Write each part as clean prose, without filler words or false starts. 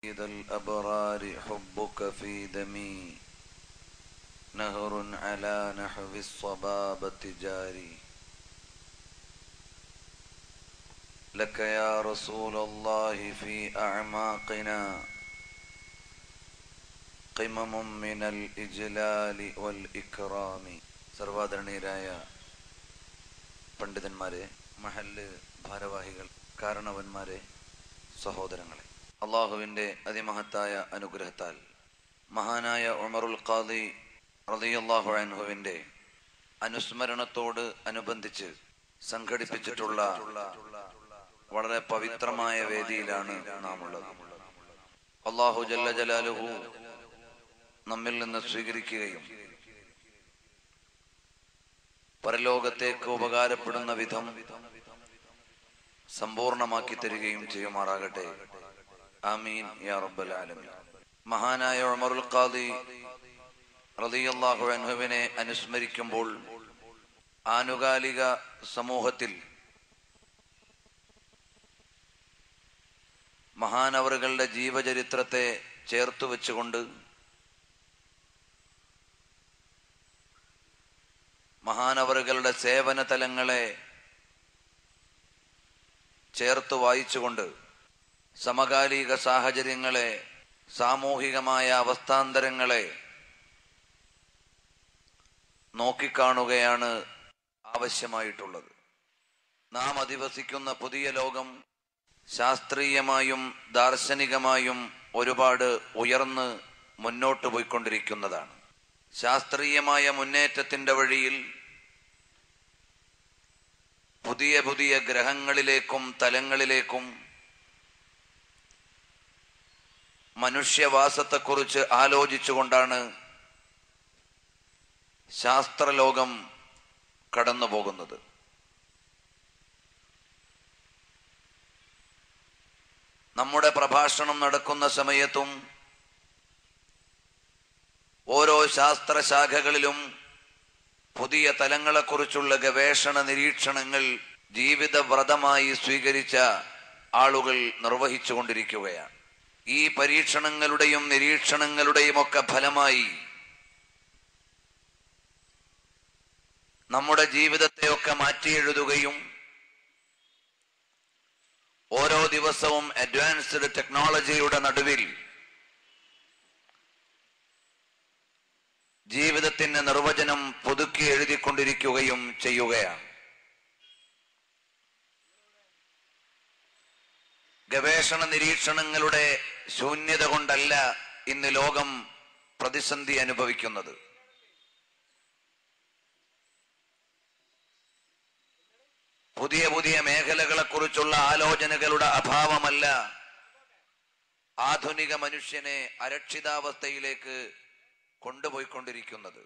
إذا الأبرار حبك في دمي نهر على نحو الصبابة جاري لك يا رسول الله في أعماقنا قمم من الإجلال والإكرام. സർവാദരണീയരായ പണ്ഡിതന്മാരെ, മഹല്ല് ഭാരവാഹികൾ, കാരണവന്മാരെ, സഹോദരങ്ങളെ, അള്ളാഹുവിൻ്റെ അതിമഹത്തായ അനുഗ്രഹത്താൽ മഹാനായ ഉമറുൽ ഖാദി റളിയല്ലാഹു അൻഹുവിൻ്റെ അനുസ്മരണത്തോട് അനുബന്ധിച്ച് സംഘടിപ്പിച്ചിട്ടുള്ള വളരെ പവിത്രമായ വേദിയിലാണ് നാം ഉള്ളത്. അല്ലാഹു ജല്ല ജലാലുഹു നമ്മിൽ നിന്ന് സ്വീകരിക്കുകയും പരലോകത്തേക്ക് ഉപകാരപ്പെടുന്ന വിധം സമ്പൂർണമാക്കി തരികയും ചെയ്യുമാറാകട്ടെ. ആമീൻ യാ റബ്ബൽ ആലമീൻ. മഹാനായ ഉമറുൽ ഖാദി റളിയല്ലാഹു അൻഹുവിനെ അനുസ്മരിക്കുമ്പോൾ ആനുകാലിക സമൂഹത്തിൽ മഹാനവറുകളുടെ ജീവചരിത്രത്തെ ചേർത്തു വെച്ചുകൊണ്ട് മഹാനവറുകളുടെ സേവന തലങ്ങളെ ചേർത്ത് വായിച്ചുകൊണ്ട് സമകാലിക സാഹചര്യങ്ങളെ, സാമൂഹികമായ അവസ്ഥാന്തരങ്ങളെ നോക്കിക്കാണുകയാണ് ആവശ്യമായിട്ടുള്ളത്. നാം അധിവസിക്കുന്ന പുതിയ ലോകം ശാസ്ത്രീയമായും ദാർശനികമായും ഒരുപാട് ഉയർന്ന് മുന്നോട്ട് പോയിക്കൊണ്ടിരിക്കുന്നതാണ്. ശാസ്ത്രീയമായ മുന്നേറ്റത്തിൻ്റെ വഴിയിൽ പുതിയ പുതിയ ഗ്രഹങ്ങളിലേക്കും തലങ്ങളിലേക്കും മനുഷ്യവാസത്തെക്കുറിച്ച് ആലോചിച്ചുകൊണ്ടാണ് ശാസ്ത്രലോകം കടന്നു പോകുന്നത്. നമ്മുടെ പ്രഭാഷണം നടക്കുന്ന സമയത്തും ഓരോ ശാസ്ത്രശാഖകളിലും പുതിയ തലങ്ങളെക്കുറിച്ചുള്ള ഗവേഷണ നിരീക്ഷണങ്ങൾ ജീവിതവ്രതമായി സ്വീകരിച്ച ആളുകൾ നിർവഹിച്ചുകൊണ്ടിരിക്കുകയാണ്. ഈ പരീക്ഷണങ്ങളുടെയും നിരീക്ഷണങ്ങളുടെയും ഒക്കെ ഫലമായി നമ്മുടെ ജീവിതത്തെയൊക്കെ മാറ്റിയെഴുതുകയും ഓരോ ദിവസവും അഡ്വാൻസ്ഡ് ടെക്നോളജിയുടെ നടുവിൽ ജീവിതത്തിന്റെ നിർവചനം പുതുക്കി എഴുതിക്കൊണ്ടിരിക്കുകയും ചെയ്യുകയാണ്. ഗവേഷണ നിരീക്ഷണങ്ങളുടെ ശൂന്യത കൊണ്ടല്ല ഇന്ന് ലോകം പ്രതിസന്ധി അനുഭവിക്കുന്നത്. പുതിയ പുതിയ മേഖലകളെക്കുറിച്ചുള്ള ആലോചനകളുടെ അഭാവമല്ല ആധുനിക മനുഷ്യനെ അരക്ഷിതാവസ്ഥയിലേക്ക് കൊണ്ടുപോയിക്കൊണ്ടിരിക്കുന്നത്.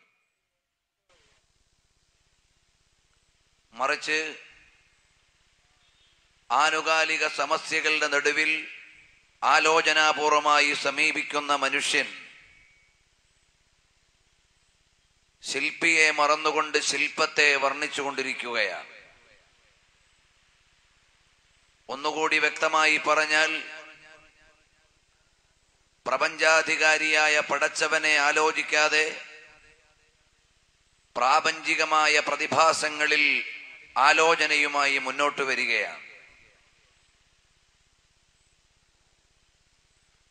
മറിച്ച് ആനുകാലിക സമസ്യകളുടെ നടുവിൽ ആലോചനാപൂർവമായി സമീപിക്കുന്ന മനുഷ്യൻ ശില്പിയെ മറന്നുകൊണ്ട് ശില്പത്തെ വർണ്ണിച്ചുകൊണ്ടിരിക്കുകയാണ്. ഒന്നുകൂടി വ്യക്തമായി പറഞ്ഞാൽ, പ്രപഞ്ചാധികാരിയായ പടച്ചവനെ ആലോചിക്കാതെ പ്രാപഞ്ചികമായ പ്രതിഭാസങ്ങളിൽ ആലോചനയുമായി മുന്നോട്ട് വരികയാണ്.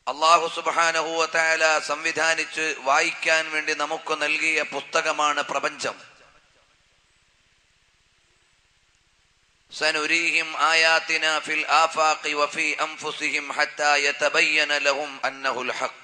അല്ലാഹു സുബ്ഹാനഹു വ തആല സംവിധാനിച്ച് വായിക്കാൻ വേണ്ടി നമുക്ക് നൽകിയ പുസ്തകമാണ് പ്രപഞ്ചം. സനുരീഹിം ആയാതിനാ ഫിൽ ആഫാഖി വഫീ അൻഫുസിഹിം ഹത്താ യതബയ്യന ലഹും അന്നഹുൽ ഹഖ്.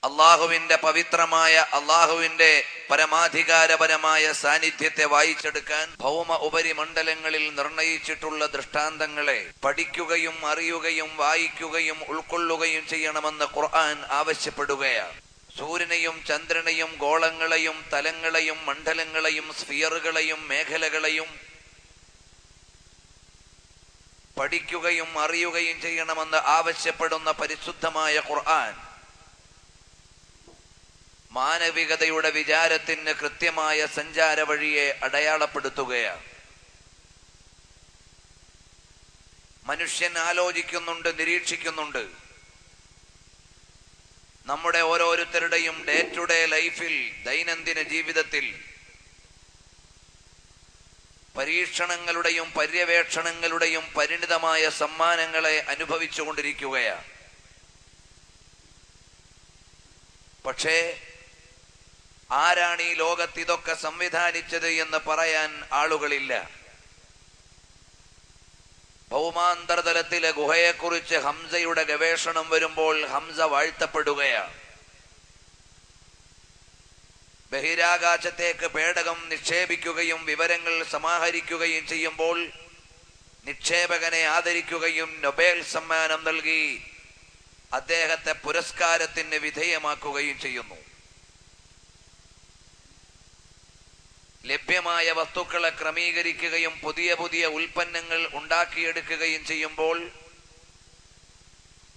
അല്ലാഹുവിന്റെ പവിത്രമായ, അല്ലാഹുവിന്റെ പരമാധികാരപരമായ സാന്നിധ്യത്തെ വായിച്ചെടുക്കാൻ ഭൗമ ഉപരിമണ്ഡലങ്ങളിൽ നിർണയിച്ചിട്ടുള്ള ദൃഷ്ടാന്തങ്ങളെ പഠിക്കുകയും അറിയുകയും വായിക്കുകയും ഉൾക്കൊള്ളുകയും ചെയ്യണമെന്ന് ഖുർആൻ ആവശ്യപ്പെടുകയാണ്. സൂര്യനെയും ചന്ദ്രനെയും ഗോളങ്ങളെയും തലങ്ങളെയും മണ്ഡലങ്ങളെയും സ്ഫിയറുകളെയും മേഖലകളെയും പഠിക്കുകയും അറിയുകയും ചെയ്യണമെന്ന് ആവശ്യപ്പെടുന്ന പരിശുദ്ധമായ ഖുർആൻ മാനവികതയുടെ വിചാരത്തിന് കൃത്യമായ സഞ്ചാര വഴിയെ അടയാളപ്പെടുത്തുകയാണ്. മനുഷ്യൻ ആലോചിക്കുന്നുണ്ട്, നിരീക്ഷിക്കുന്നുണ്ട്. നമ്മുടെ ഓരോരുത്തരുടെയും ഡേ ടു ഡേ ലൈഫിൽ, ദൈനംദിന ജീവിതത്തിൽ പരീക്ഷണങ്ങളുടെയും പര്യവേക്ഷണങ്ങളുടെയും പരിണിതമായ സമ്മാനങ്ങളെ അനുഭവിച്ചുകൊണ്ടിരിക്കുകയാണ്. പക്ഷേ ആരാണ് ഈ ലോകത്ത് ഇതൊക്കെ സംവിധാനിച്ചത് എന്ന് പറയാൻ ആളുകളില്ല. ഭൗമാന്തർതലത്തിലെ ഗുഹയെക്കുറിച്ച് ഹംസയുടെ ഗവേഷണം വരുമ്പോൾ ഹംസ വാഴ്ത്തപ്പെടുകയാണ്. ബഹിരാകാശത്തേക്ക് പേടകം നിക്ഷേപിക്കുകയും വിവരങ്ങൾ സമാഹരിക്കുകയും ചെയ്യുമ്പോൾ നിക്ഷേപകനെ ആദരിക്കുകയും നൊബേൽ സമ്മാനം നൽകി അദ്ദേഹത്തെ പുരസ്കാരത്തിന് വിധേയമാക്കുകയും ചെയ്യുന്നു. ലഭ്യമായ വസ്തുക്കളെ ക്രമീകരിക്കുകയും പുതിയ പുതിയ ഉൽപ്പന്നങ്ങൾ ഉണ്ടാക്കിയെടുക്കുകയും ചെയ്യുമ്പോൾ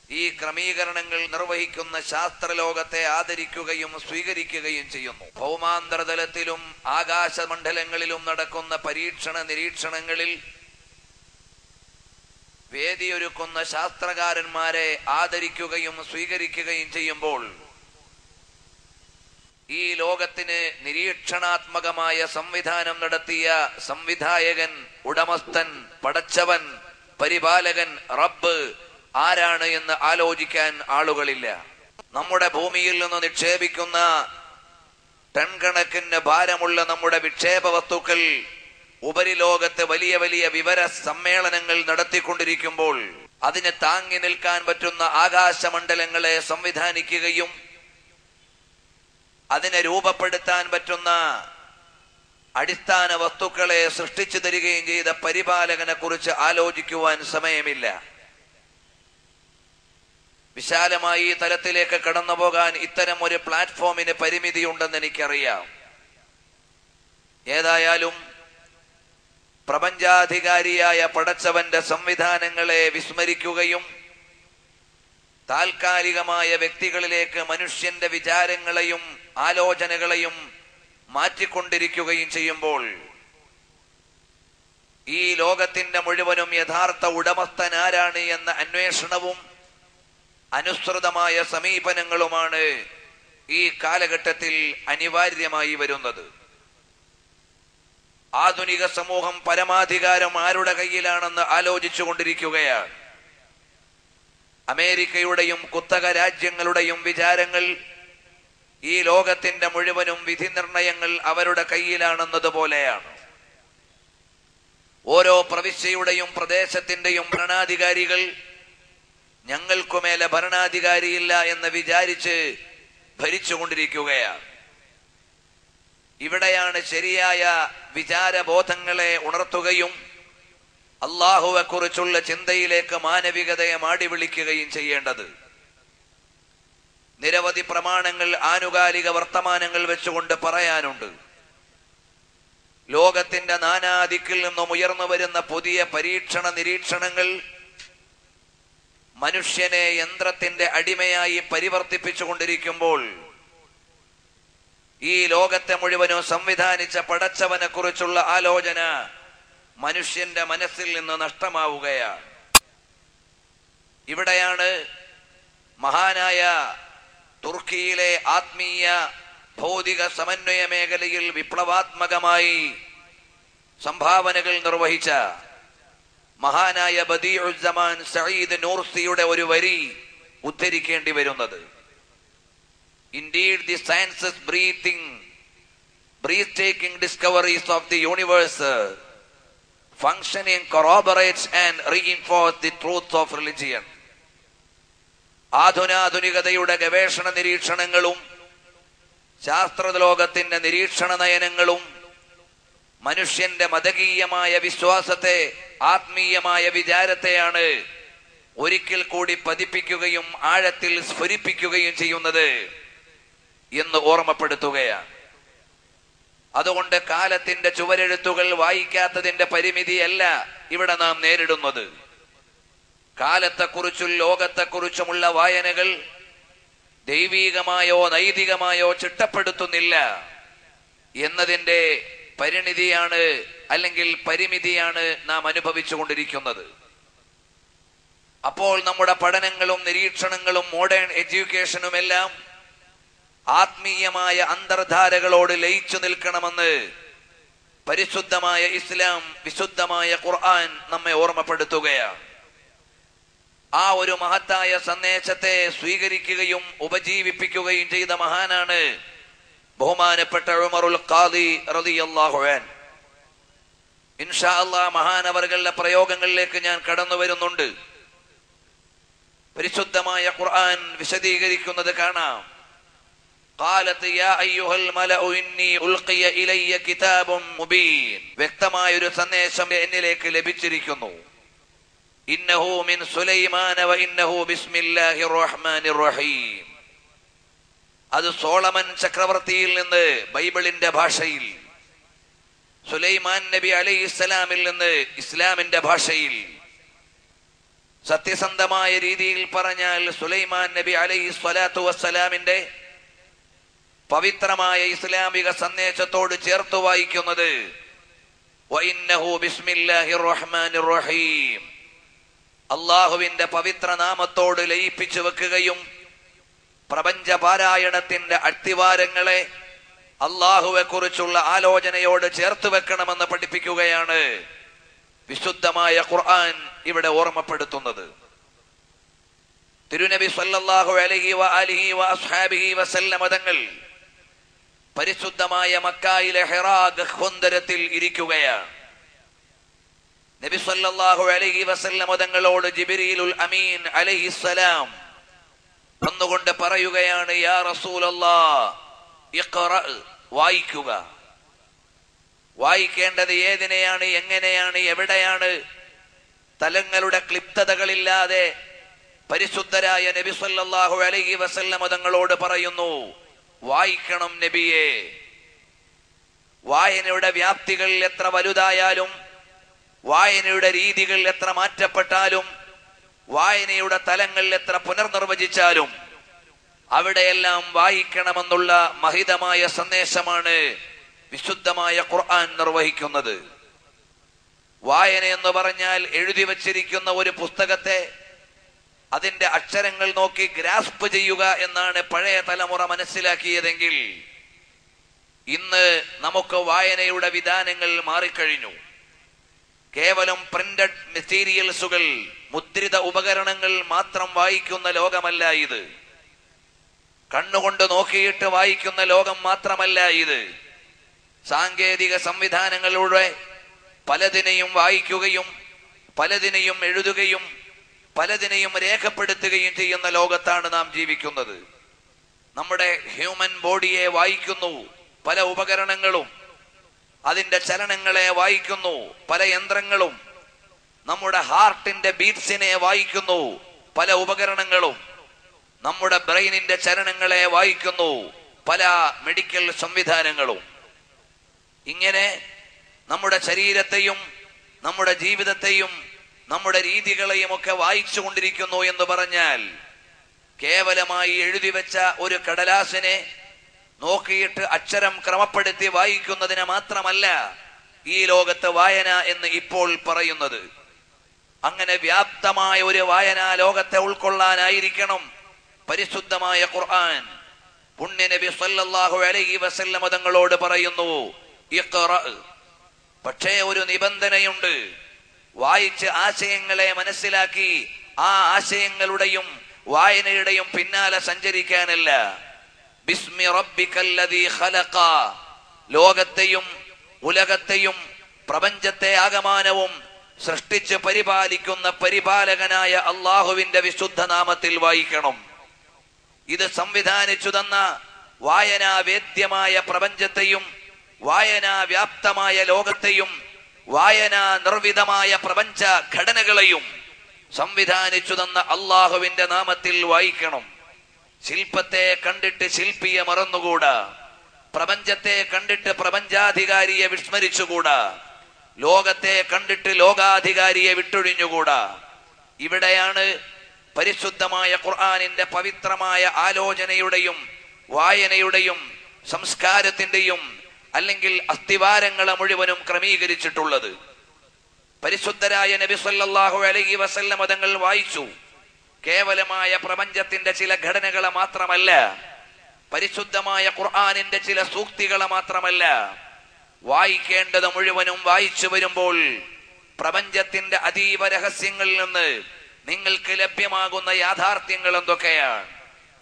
ഈ ക്രമീകരണങ്ങൾ നിർവഹിക്കുന്ന ശാസ്ത്രലോകത്തെ ആദരിക്കുകയും സ്വീകരിക്കുകയും ചെയ്യുന്നു. ഭൗമാന്തർതലത്തിലും ആകാശമണ്ഡലങ്ങളിലും നടക്കുന്ന പരീക്ഷണ നിരീക്ഷണങ്ങളിൽ വേദിയൊരുക്കുന്ന ശാസ്ത്രകാരന്മാരെ ആദരിക്കുകയും സ്വീകരിക്കുകയും ചെയ്യുമ്പോൾ ഈ ലോകത്തിന് നിരീക്ഷണാത്മകമായ സംവിധാനം നടത്തിയ സംവിധായകൻ, ഉടമസ്ഥൻ, പടച്ചവൻ, പരിപാലകൻ, റബ്ബ് ആരാണ് എന്ന് ആലോചിക്കാൻ ആളുകളില്ല. നമ്മുടെ ഭൂമിയിൽ നിന്ന് നിക്ഷേപിക്കുന്ന ടൺ കണക്കിന് ഭാരമുള്ള നമ്മുടെ വിക്ഷേപ വസ്തുക്കൾ ഉപരിലോകത്ത് വലിയ വലിയ വിവര സമ്മേളനങ്ങൾ നടത്തിക്കൊണ്ടിരിക്കുമ്പോൾ അതിന് താങ്ങി നിൽക്കാൻ പറ്റുന്ന ആകാശമണ്ഡലങ്ങളെ സംവിധാനിക്കുകയും അതിനെ രൂപപ്പെടുത്താൻ പറ്റുന്ന അടിസ്ഥാന വസ്തുക്കളെ സൃഷ്ടിച്ചു തരികയും ചെയ്ത പരിപാലകനെ കുറിച്ച് ആലോചിക്കുവാൻ സമയമില്ല. വിശാലമായി ഈ തലത്തിലേക്ക് കടന്നു പോകാൻ ഇത്തരം ഒരു പ്ലാറ്റ്ഫോമിന് പരിമിതിയുണ്ടെന്ന് എനിക്കറിയാം. ഏതായാലും പ്രപഞ്ചാധികാരിയായ പടച്ചവന്റെ സംവിധാനങ്ങളെ വിസ്മരിക്കുകയും താൽക്കാലികമായ വ്യക്തികളിലേക്ക് മനുഷ്യന്റെ വിചാരങ്ങളെയും ആലോചനകളെയും മാറ്റിക്കൊണ്ടിരിക്കുകയും ചെയ്യുമ്പോൾ ഈ ലോകത്തിന്റെ മുഴുവനും യഥാർത്ഥ ഉടമസ്ഥൻ ആരാണ് എന്ന അന്വേഷണവും അനുസൃതമായ സമീപനങ്ങളുമാണ് ഈ കാലഘട്ടത്തിൽ അനിവാര്യമായി വരുന്നത്. ആധുനിക സമൂഹം പരമാധികാരം ആരുടെ കയ്യിലാണെന്ന് ആലോചിച്ചു കൊണ്ടിരിക്കുകയാണ്. അമേരിക്കയുടെയും കുത്തക രാജ്യങ്ങളുടെയും വിചാരങ്ങൾ ഈ ലോകത്തിന്റെ മുഴുവനും വിധി നിർണയങ്ങൾ അവരുടെ കയ്യിലാണെന്നതുപോലെയാണ്. ഓരോ പ്രവിശ്യയുടെയും പ്രദേശത്തിന്റെയും ഭരണാധികാരികൾ ഞങ്ങൾക്കുമേലെ ഭരണാധികാരിയില്ല എന്ന് വിചാരിച്ച് ഭരിച്ചുകൊണ്ടിരിക്കുകയാണ്. ഇവിടെയാണ് ശരിയായ വിചാരബോധങ്ങളെ ഉണർത്തുകയും അള്ളാഹുവെ കുറിച്ചുള്ള ചിന്തയിലേക്ക് മാനവികതയെ മാടി വിളിക്കുകയും ചെയ്യേണ്ടത്. നിരവധി പ്രമാണങ്ങൾ, ആനുകാലിക വർത്തമാനങ്ങൾ വെച്ചുകൊണ്ട് പറയാനുണ്ട്. ലോകത്തിന്റെ നാനാദിക്കിൽ നിന്നും ഉയർന്നു വരുന്ന പുതിയ പരീക്ഷണ നിരീക്ഷണങ്ങൾ മനുഷ്യനെ യന്ത്രത്തിന്റെ അടിമയായി പരിവർത്തിപ്പിച്ചുകൊണ്ടിരിക്കുമ്പോൾ ഈ ലോകത്തെ മുഴുവനും സംവിധാനിച്ച പടച്ചവനെ കുറിച്ചുള്ള ആലോചന മനുഷ്യന്റെ മനസ്സിൽ നിന്ന് നഷ്ടമാവുകയാണ്. ഇവിടെയാണ് മഹാനായ തുർക്കിയിലെ ആത്മീയ ഭൗതിക സമന്വയ മേഖലയിൽ വിപ്ലവാത്മകമായി സംഭാവനകൾ നിർവഹിച്ച മഹാനായ ബദീഉസ്സമാൻ സഈദ് നൂർസിയുടെ ഒരു വരി ഉദ്ധരിക്കേണ്ടി വരുന്നത്. Indeed, the science's breathtaking discoveries of the universe functioning corroborates and reinforce the truth of religion. ആധുനികതയുടെ ഗവേഷണ നിരീക്ഷണങ്ങളും ശാസ്ത്രലോകത്തിന്റെ നിരീക്ഷണ നയനങ്ങളും മനുഷ്യന്റെ മതകീയമായ വിശ്വാസത്തെ, ആത്മീയമായ വിചാരത്തെയാണ് ഒരിക്കൽ കൂടി പതിപ്പിക്കുകയും ആഴത്തിൽ സ്ഫുരിപ്പിക്കുകയും ചെയ്യുന്നത് എന്ന് ഓർമ്മപ്പെടുത്തുകയാണ്. അതുകൊണ്ട് കാലത്തിന്റെ ചുവരെഴുത്തുകൾ വായിക്കാത്തതിന്റെ പരിമിതിയല്ല ഇവിടെ നാം നേരിടുന്നത്. കാലത്തെക്കുറിച്ചും ലോകത്തെക്കുറിച്ചുമുള്ള വായനകൾ ദൈവീകമായോ നൈതികമായോ ചിട്ടപ്പെടുത്തുന്നില്ല എന്നതിന്റെ പരിണിതിയാണ് അല്ലെങ്കിൽ പരിമിതിയാണ് നാം അനുഭവിച്ചു കൊണ്ടിരിക്കുന്നത്. അപ്പോൾ നമ്മുടെ പഠനങ്ങളും നിരീക്ഷണങ്ങളും മോഡേൺ എഡ്യൂക്കേഷനുമെല്ലാം ആത്മീയമായ അന്തർധാരകളോട് ലയിച്ചു നിൽക്കണമെന്ന് പരിശുദ്ധമായ ഇസ്ലാം, വിശുദ്ധമായ ഖുർആൻ നമ്മെ ഓർമ്മപ്പെടുത്തുകയാണ്. ആ ഒരു മഹത്തായ സന്ദേശത്തെ സ്വീകരിക്കുകയും ഉപജീവിപ്പിക്കുകയും ചെയ്ത മഹാനാണ് ബഹുമാനപ്പെട്ട ഉമറുൽ ഖാദി റളിയല്ലാഹു അൻഹു. ഇൻഷാ അല്ലാഹ് മഹാനവറുകളുടെ പ്രയോഗങ്ങളിലേക്ക് ഞാൻ കടന്നു വരുന്നുണ്ട്. പരിശുദ്ധമായ ഖുർആൻ വിശദീകരിക്കുന്നത് കാണാം. ഖാലത്ത് യാ അയ്യുഹൽ മലഉ ഇന്നി ഉൽഖിയ ഇലയ്യ കിതാബുൻ മുബീൻ. വ്യക്തമായ ഒരു സന്ദേശം എന്നിലേക്ക് ലഭിച്ചിരിക്കുന്നു. ഇന്നഹു മിൻ സുലൈമാന വ ഇന്നഹു ബിസ്മില്ലാഹിർ റഹ്മാനിർ റഹീം. അത് സോളമൻ ചക്രവർത്തിയിൽ നിന്ന് ബൈബിളിന്റെ ഭാഷയിൽ, സുലൈമാൻ നബി അലൈഹിസ്സലാമിൽ നിന്ന് ഇസ്ലാമിന്റെ ഭാഷയിൽ. സത്യസന്ധമായ രീതിയിൽ പറഞ്ഞാൽ സുലൈമാൻ നബി അലൈഹി സ്വലാത്തു വസ്സലാമിന്റെ പവിത്രമായ ഇസ്ലാമിക സന്ദേശത്തോട് ചേർത്ത് വായിക്കുന്നത് വഇന്നഹു ബിസ്മില്ലാഹിർ റഹ്മാനിർ റഹീം, അള്ളാഹുവിന്റെ പവിത്ര നാമത്തോട് ലയിപ്പിച്ചു വെക്കുകയും പ്രപഞ്ച പാരായണത്തിന്റെ അട്ടിവാരങ്ങളെ അള്ളാഹുവെ കുറിച്ചുള്ള ആലോചനയോട് ചേർത്ത് വെക്കണമെന്ന് പഠിപ്പിക്കുകയാണ് വിശുദ്ധമായ ഖുർആൻ ഇവിടെ ഓർമ്മപ്പെടുത്തുന്നത്. തിരുനബി സല്ലല്ലാഹു അലൈഹി വആലിഹി വഅസ്ഹാബിഹി വസല്ലമ തങ്ങൾ പരിശുദ്ധമായ മക്കയിലെ ഹിറാ ഗഹ്വന്തരത്തിൽ ഇരിക്കുകയാണ്. നബി സല്ലല്ലാഹു അലൈഹി വസല്ലമ തങ്ങളോട് ജിബ്രീലുൽ അമീൻ അലൈഹിസ്സലാം വന്നുകൊണ്ട് പറയുകയാണ്, യാ റസൂലല്ലാഹ് ഇഖ്റ, വായിക്കുക. വായിക്കേണ്ടത് ഏതിനെയാണ്, എങ്ങനെയാണ്, എവിടെയാണ്? തലങ്ങളുടെ ക്ലിപ്തതകളില്ലാതെ പരിശുദ്ധരായ നബി സല്ലല്ലാഹു അലൈഹി വസല്ലമ തങ്ങളോട് പറയുന്നു, വായിക്കണം നബിയെ. വായനയുടെ വ്യാപ്തികൾ എത്ര വലുതായാലും, വായനയുടെ രീതികൾ എത്ര മാറ്റപ്പെട്ടാലും, വായനയുടെ തലങ്ങൾ എത്ര പുനർനിർവചിച്ചാലും അവിടെയെല്ലാം വായിക്കണമെന്നുള്ള മഹിതമായ സന്ദേശമാണ് വിശുദ്ധമായ ഖുർആൻ നിർവഹിക്കുന്നത്. വായന എന്ന് പറഞ്ഞാൽ എഴുതി വച്ചിരിക്കുന്ന ഒരു പുസ്തകത്തെ അതിന്റെ അക്ഷരങ്ങൾ നോക്കി ഗ്രാസ്പ് ചെയ്യുക എന്നാണ് പഴയ തലമുറ മനസ്സിലാക്കിയതെങ്കിൽ ഇന്ന് നമുക്ക് വായനയുടെ വിധാനങ്ങൾ മാറിക്കഴിഞ്ഞു. കേവലം പ്രിന്റഡ് മെറ്റീരിയൽസുകൾ, മുദ്രിത ഉപകരണങ്ങൾ മാത്രം വായിക്കുന്ന ലോകമല്ല ഇത്. കണ്ണുകൊണ്ട് നോക്കിയിട്ട് വായിക്കുന്ന ലോകം മാത്രമല്ല ഇത്. സാങ്കേതിക സംവിധാനങ്ങളിലൂടെ പലതിനെയും വായിക്കുകയും പലതിനെയും എഴുതുകയും പലതിനെയും രേഖപ്പെടുത്തുകയും ചെയ്യുന്ന ലോകത്താണ് നാം ജീവിക്കുന്നത്. നമ്മുടെ ഹ്യൂമൻ ബോഡിയെ വായിക്കുന്നു പല ഉപകരണങ്ങളും, അതിന്റെ ചലനങ്ങളെ വായിക്കുന്നു പല യന്ത്രങ്ങളും, നമ്മുടെ ഹാർട്ടിന്റെ ബീറ്റ്സിനെ വായിക്കുന്നു പല ഉപകരണങ്ങളും, നമ്മുടെ ബ്രെയിനിന്റെ ചലനങ്ങളെ വായിക്കുന്നു പല മെഡിക്കൽ സംവിധാനങ്ങളും. ഇങ്ങനെ നമ്മുടെ ശരീരത്തെയും നമ്മുടെ ജീവിതത്തെയും നമ്മുടെ രീതികളെയും ഒക്കെ വായിച്ചു കൊണ്ടിരിക്കുന്നു എന്ന് പറഞ്ഞാൽ കേവലമായി എഴുതി വെച്ച ഒരു കടലാസിനെ നോക്കിയിട്ട് അക്ഷരം ക്രമപ്പെടുത്തി വായിക്കുന്നതിനെ മാത്രമല്ല ഈ ലോകത്ത് വായന എന്ന് ഇപ്പോൾ പറയുന്നത്. അങ്ങനെ വ്യാപ്തമായ ഒരു വായനാ ലോകത്തെ ഉൾക്കൊള്ളാനായിരിക്കണം പരിശുദ്ധമായ ഖുർആൻ. പുണ്യ നബി സല്ലല്ലാഹു അലൈഹി വസല്ലമ തങ്ങളോട് പറയുന്നു, ഇഖ്റ. പക്ഷേ ഒരു നിബന്ധനയുണ്ട്. വായിച്ച് ആശയങ്ങളെ മനസ്സിലാക്കി ആ ആശയങ്ങളുടെയും വായനയുടെയും പിന്നാലെ സഞ്ചരിക്കാനല്ല. ബിസ്മി റബ്ബിക്കല്ലദീ ഖലഖ. ലോകത്തെയും ഉലകത്തെയും പ്രപഞ്ചത്തെ ആകമാനവും സൃഷ്ടിച്ച് പരിപാലിക്കുന്ന പരിപാലകനായ അള്ളാഹുവിന്റെ വിശുദ്ധ നാമത്തിൽ വായിക്കണം. ഇത് സംവിധാനിച്ചു തന്ന വായനാവേദ്യമായ പ്രപഞ്ചത്തെയും വായനാ വ്യാപ്തമായ ലോകത്തെയും വായനാ നിർവിധമായ പ്രപഞ്ച ഘടനകളെയും സംവിധാനിച്ചു തന്ന അള്ളാഹുവിന്റെ നാമത്തിൽ വായിക്കണം. ശില്പത്തെ കണ്ടിട്ട് ശില്പിയെ മറന്നുകൂടാ. പ്രപഞ്ചത്തെ കണ്ടിട്ട് പ്രപഞ്ചാധികാരിയെ വിസ്മരിച്ചുകൂടാ. ലോകത്തെ കണ്ടിട്ട് ലോകാധികാരിയെ വിട്ടൊഴിഞ്ഞുകൂടാ. ഇവിടെയാണ് പരിശുദ്ധമായ ഖുർആനിന്റെ പവിത്രമായ ആലോചനയുടെയും വായനയുടെയും സംസ്കാരത്തിന്റെയും അല്ലെങ്കിൽ അസ്ഥിവാരങ്ങളെ മുഴുവനും ക്രമീകരിച്ചിട്ടുള്ളത്. പരിശുദ്ധരായ നബി സല്ലല്ലാഹു അലൈഹി വസല്ലം തങ്ങൾ വായിച്ചു. കേവലമായ പ്രപഞ്ചത്തിന്റെ ചില ഘടനകളെ മാത്രമല്ല, പരിശുദ്ധമായ ഖുർആനിന്റെ ചില സൂക്തികളെ മാത്രമല്ല, വായിക്കേണ്ടത് മുഴുവനും വായിച്ചു വരുമ്പോൾ പ്രപഞ്ചത്തിന്റെ അതീവ രഹസ്യങ്ങളിൽ നിന്ന് നിങ്ങൾക്ക് ലഭ്യമാകുന്ന യാഥാർത്ഥ്യങ്ങൾ എന്തൊക്കെയാണ്?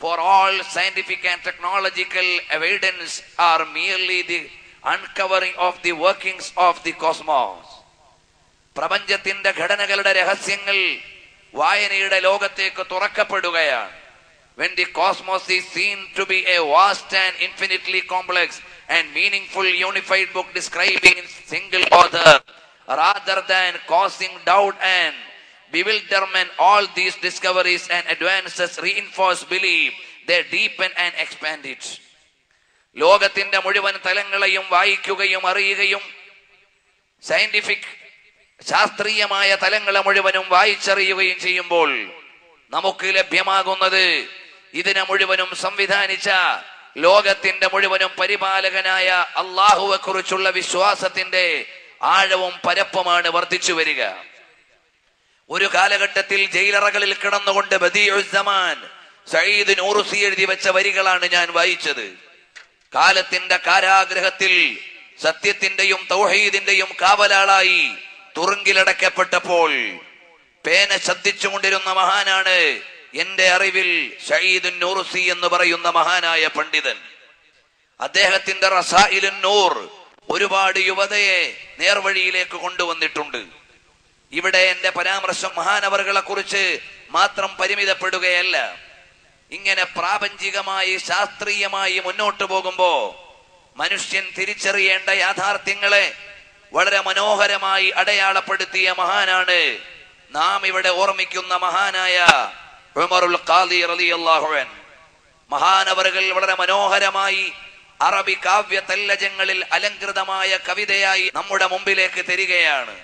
For all scientific and technological evidence are merely the uncovering of the workings of the cosmos. പ്രപഞ്ചത്തിന്റെ ഘടനകളുടെ രഹസ്യങ്ങൾ വായനയുടെ ലോകത്തേക്ക് തുറക്കപ്പെടുകയാണ്. When the cosmos is seen to be a vast and infinitely complex and meaningful unified book describing in single author, rather than causing doubt and bewilderment, all these discoveries and advances reinforce belief, they deepen and expand it. ലോകത്തിന്റെ മുഴുവൻ തലങ്ങളെയും വായിക്കുകയും അറിയുകയും scientific ശാസ്ത്രീയമായ തലങ്ങളെ മുഴുവനും വായിച്ചറിയുകയും ചെയ്യുമ്പോൾ നമുക്ക് ലഭ്യമാകുന്നത് ഇതിനെ മുഴുവനും സംവിധാനിച്ച ലോകത്തിന്റെ മുഴുവനും പരിപാലകനായ അല്ലാഹുവെ കുറിച്ചുള്ള വിശ്വാസത്തിന്റെ ആഴവും പരപ്പുമാണ് വർദ്ധിച്ചു വരിക. ഒരു കാലഘട്ടത്തിൽ ജയിലറകളിൽ കിടന്നുകൊണ്ട് ബദീഉസ്സമാൻ സഈദ് നൂറുസി എഴുതി വെച്ച വരികളാണ് ഞാൻ വായിച്ചത്. കാലത്തിന്റെ കാരാഗ്രഹത്തിൽ സത്യത്തിന്റെയും തൗഹീദിന്റെയും കാവലാളായി തുറുങ്കിലടക്കപ്പെട്ടപ്പോൾ പേന ശബ്ദിച്ചുകൊണ്ടിരുന്ന മഹാനാണ് എന്റെ അറിവിൽ സഈദ് നൂറുസി എന്ന് പറയുന്ന മഹാനായ പണ്ഡിതൻ. അദ്ദേഹത്തിന്റെ റസായിലുൻ നൂർ ഒരുപാട് യുവതയെ നേർവഴിയിലേക്ക് കൊണ്ടുവന്നിട്ടുണ്ട്. ഇവിടെ എന്റെ പരാമർശം മഹാനവറുകളെ കുറിച്ച് മാത്രം പരിമിതപ്പെടുകയല്ല. ഇങ്ങനെ പ്രാപഞ്ചികമായി ശാസ്ത്രീയമായി മുന്നോട്ടു പോകുമ്പോ മനുഷ്യൻ തിരിച്ചറിയേണ്ട യാഥാർത്ഥ്യങ്ങളെ വളരെ മനോഹരമായി അടയാളപ്പെടുത്തിയ മഹാനാണ് നാം ഇവിടെ ഓർമ്മിക്കുന്ന മഹാനായ ഉമറുൽ ഖാദി റളിയല്ലാഹു അൻഹു. മഹാനവറുകൾ വളരെ മനോഹരമായി അറബി കാവ്യ തല്ലജങ്ങളിൽ അലങ്കൃതമായ കവിതയായി നമ്മുടെ മുമ്പിലേക്ക് തരികയാണ്.